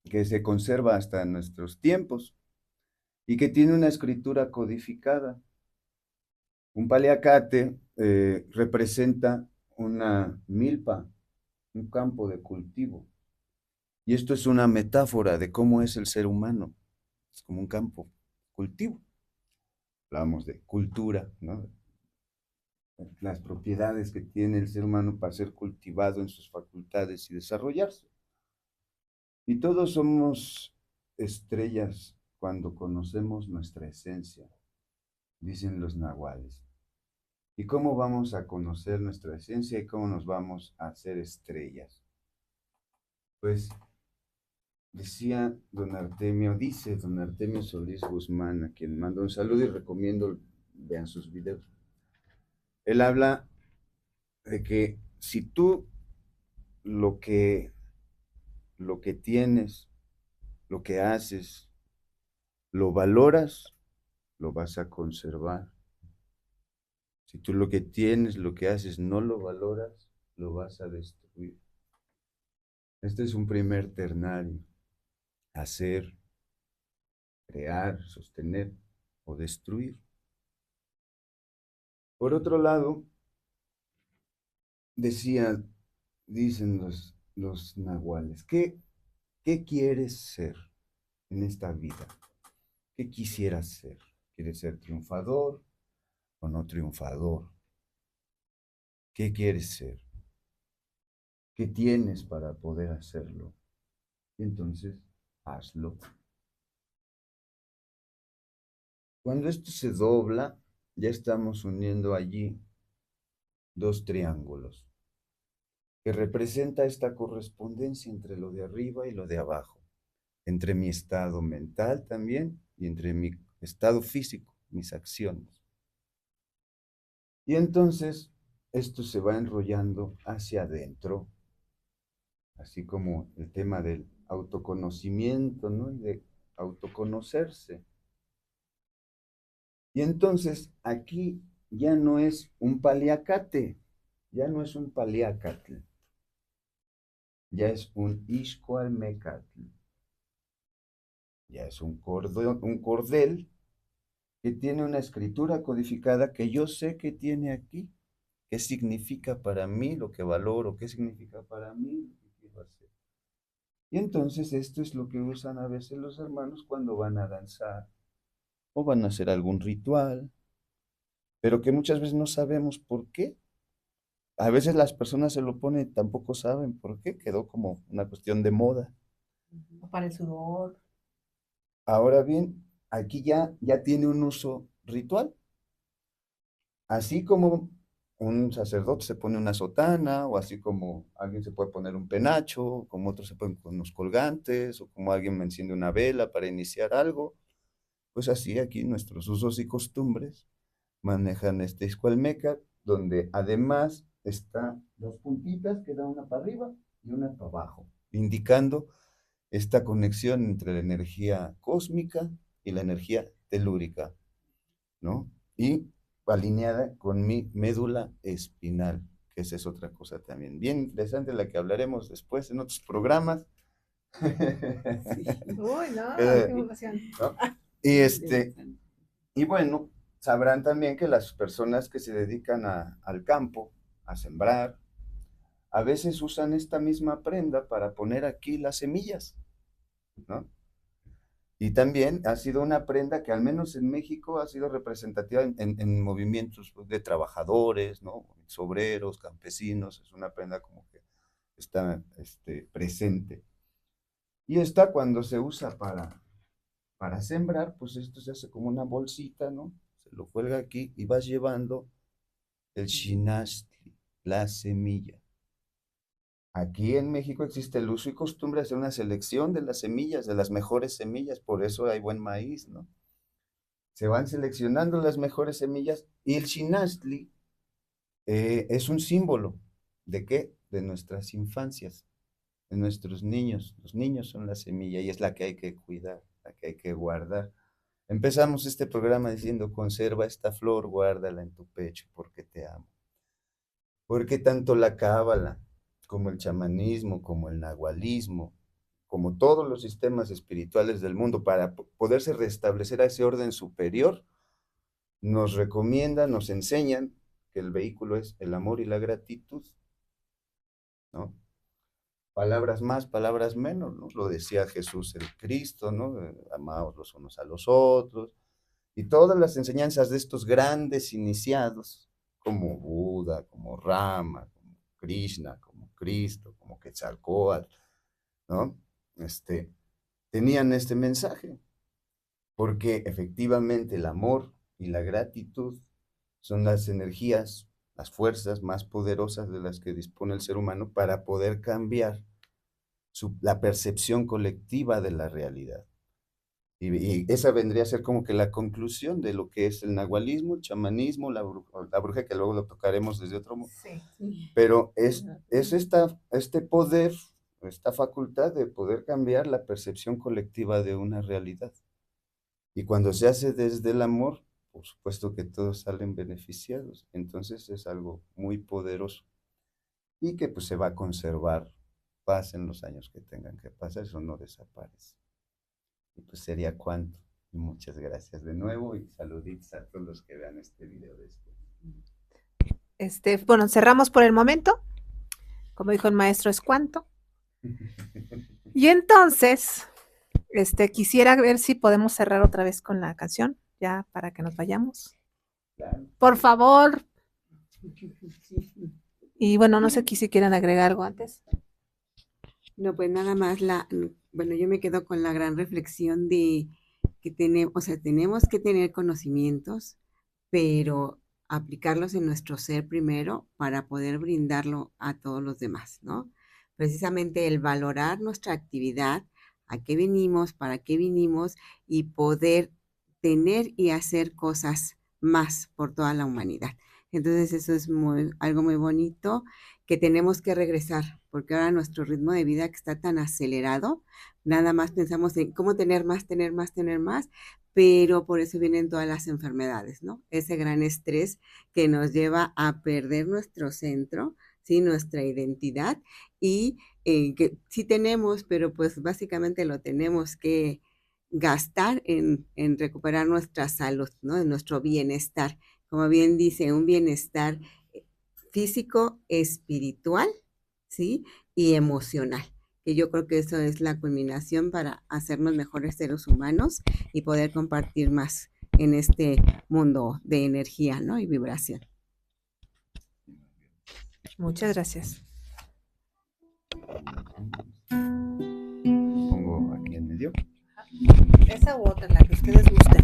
E: que se conserva hasta nuestros tiempos y que tiene una escritura codificada. Un paliacate representa una milpa, un campo de cultivo. Y esto es una metáfora de cómo es el ser humano. Es como un campo cultivo. Hablamos de cultura, ¿no? Las propiedades que tiene el ser humano para ser cultivado en sus facultades y desarrollarse. Y todos somos estrellas cuando conocemos nuestra esencia, dicen los nahuales. ¿Y cómo vamos a conocer nuestra esencia y cómo nos vamos a hacer estrellas? Pues dice don Artemio Solís Guzmán, a quien mando un saludo y recomiendo vean sus videos. Él habla de que si tú lo que tienes, lo que haces, lo valoras, lo vas a conservar. Si tú lo que tienes, lo que haces, no lo valoras, lo vas a destruir. Este es un primer ternario. Hacer, crear, sostener o destruir. Por otro lado, dicen los nahuales, ¿qué quieres ser en esta vida? ¿Qué quisieras ser? ¿Quieres ser triunfador o no triunfador? ¿Qué quieres ser? ¿Qué tienes para poder hacerlo? Y entonces, hazlo. Cuando esto se dobla, ya estamos uniendo allí dos triángulos que representa esta correspondencia entre lo de arriba y lo de abajo, entre mi estado mental también y entre mi estado físico, mis acciones. Y entonces esto se va enrollando hacia adentro, así como el tema del autoconocimiento, ¿no? Y de autoconocerse. Y entonces aquí ya no es un paliacate, ya no es un paliacatl, ya es un ixcoalmecatl, ya es un cordel que tiene una escritura codificada que yo sé que tiene aquí, qué significa para mí, lo que valoro, qué significa para mí, lo que quiero hacer. Y entonces esto es lo que usan a veces los hermanos cuando van a danzar o van a hacer algún ritual, pero que muchas veces no sabemos por qué. A veces las personas se lo ponen y tampoco saben por qué, quedó como una cuestión de moda.
D: O para el sudor.
E: Ahora bien, aquí ya tiene un uso ritual. Así como un sacerdote se pone una sotana, o así como alguien se puede poner un penacho, como otros se ponen con unos colgantes, o como alguien me enciende una vela para iniciar algo, pues así aquí nuestros usos y costumbres manejan este Ixcuelmeca, donde además están dos puntitas que dan una para arriba y una para abajo, indicando esta conexión entre la energía cósmica y la energía telúrica, ¿no? Y alineada con mi médula espinal, que esa es otra cosa también bien interesante, la que hablaremos después en otros programas.
D: Uy, no,
E: Eh,
D: qué emoción.
E: ¿no? Y bueno, sabrán también que las personas que se dedican al campo, a sembrar, a veces usan esta misma prenda para poner aquí las semillas, ¿no? Y también ha sido una prenda que al menos en México ha sido representativa en movimientos de trabajadores, ¿no? Obreros, campesinos, es una prenda como que está presente. Y esta cuando se usa para sembrar, pues esto se hace como una bolsita, ¿no? Se lo cuelga aquí y vas llevando el xinastli, la semilla. Aquí en México existe el uso y costumbre de hacer una selección de las semillas, de las mejores semillas, por eso hay buen maíz, ¿no? Se van seleccionando las mejores semillas y el xinastli es un símbolo ¿de qué? De nuestras infancias, de nuestros niños. Los niños son la semilla y es la que hay que cuidar, la que hay que guardar. Empezamos este programa diciendo, conserva esta flor, guárdala en tu pecho porque te amo. Porque tanto la cábala, como el chamanismo, como el nahualismo, como todos los sistemas espirituales del mundo, para poderse restablecer a ese orden superior, nos recomiendan, nos enseñan que el vehículo es el amor y la gratitud, ¿no? Palabras más, palabras menos, ¿no? Lo decía Jesús el Cristo, ¿no? Amaos los unos a los otros, y todas las enseñanzas de estos grandes iniciados, como Buda, como Rama, como Krishna, como Cristo, como Quetzalcóatl, ¿no? Tenían este mensaje, porque efectivamente el amor y la gratitud son las energías, las fuerzas más poderosas de las que dispone el ser humano para poder cambiar la percepción colectiva de la realidad. Y esa vendría a ser como que la conclusión de lo que es el nahualismo, el chamanismo, la bruja, que luego lo tocaremos desde otro modo.
D: Sí.
E: Pero es este poder, esta facultad de poder cambiar la percepción colectiva de una realidad. Y cuando se hace desde el amor, por supuesto que todos salen beneficiados. Entonces es algo muy poderoso y que pues se va a conservar, pasen los años que tengan que pasar, eso no desaparece. Y pues sería cuanto. Y muchas gracias de nuevo y saluditos a todos los que vean este video después.
D: Bueno, cerramos por el momento. Como dijo el maestro, es cuánto. Y entonces, quisiera ver si podemos cerrar otra vez con la canción, ya para que nos vayamos. Por favor. Y bueno, no sé si quieren agregar algo antes.
H: No, pues nada más yo me quedo con la gran reflexión de que tenemos que tener conocimientos, pero aplicarlos en nuestro ser primero para poder brindarlo a todos los demás, ¿no? Precisamente el valorar nuestra actividad, a qué venimos, para qué vinimos y poder tener y hacer cosas más por toda la humanidad. Entonces eso es algo muy bonito que tenemos que regresar, porque ahora nuestro ritmo de vida que está tan acelerado, nada más pensamos en cómo tener más, pero por eso vienen todas las enfermedades, ¿no? Ese gran estrés que nos lleva a perder nuestro centro, ¿sí? Nuestra identidad y que sí tenemos, pero pues básicamente lo tenemos que gastar en recuperar nuestra salud, ¿no? En nuestro bienestar. Como bien dice, un bienestar físico, espiritual, ¿sí? Y emocional. Que yo creo que eso es la culminación para hacernos mejores seres humanos y poder compartir más en este mundo de energía, ¿no? Y vibración.
D: Muchas gracias.
E: Pongo aquí en medio.
D: Esa u otra, la que ustedes gusten.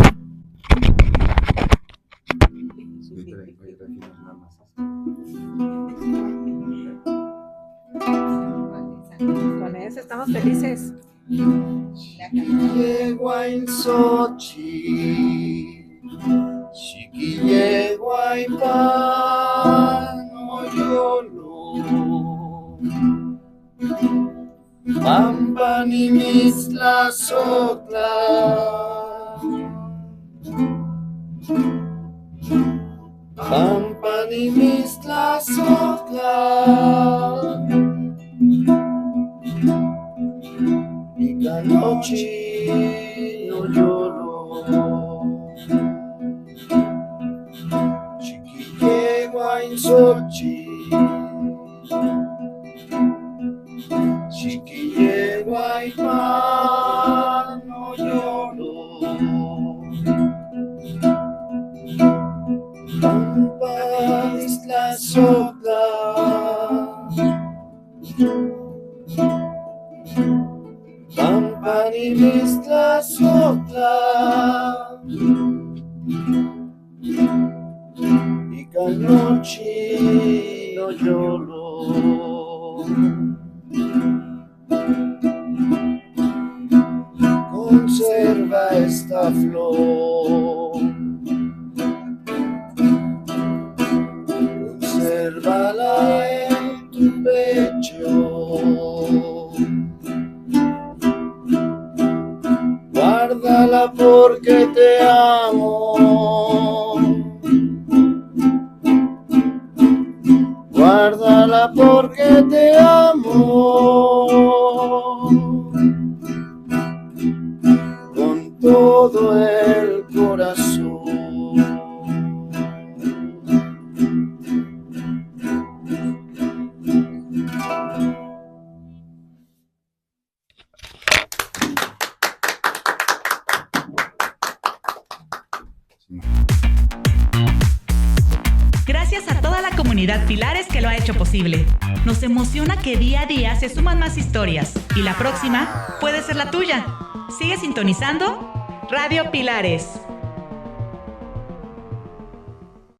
D: Con eso estamos felices.
C: Chiquilleguainsochi, chiquilleguaipano, Pampanimistlazotla, Pampanimistlazotla, Icanochi no lloro, Chiquilleguainsochi, Chiquilleguaipano lloro, Pampanimistlazotla, Pampanimistlazotla, Icanochi no lloro. Conserva esta flor, consérvala en tu pecho, guárdala porque te amo, guárdala porque te amo, con todo el corazón.
B: Gracias a toda la comunidad Pilares que lo ha hecho posible. Nos emociona que día a día se suman más historias y la próxima puede ser la tuya. Sigue sintonizando Radio Pilares.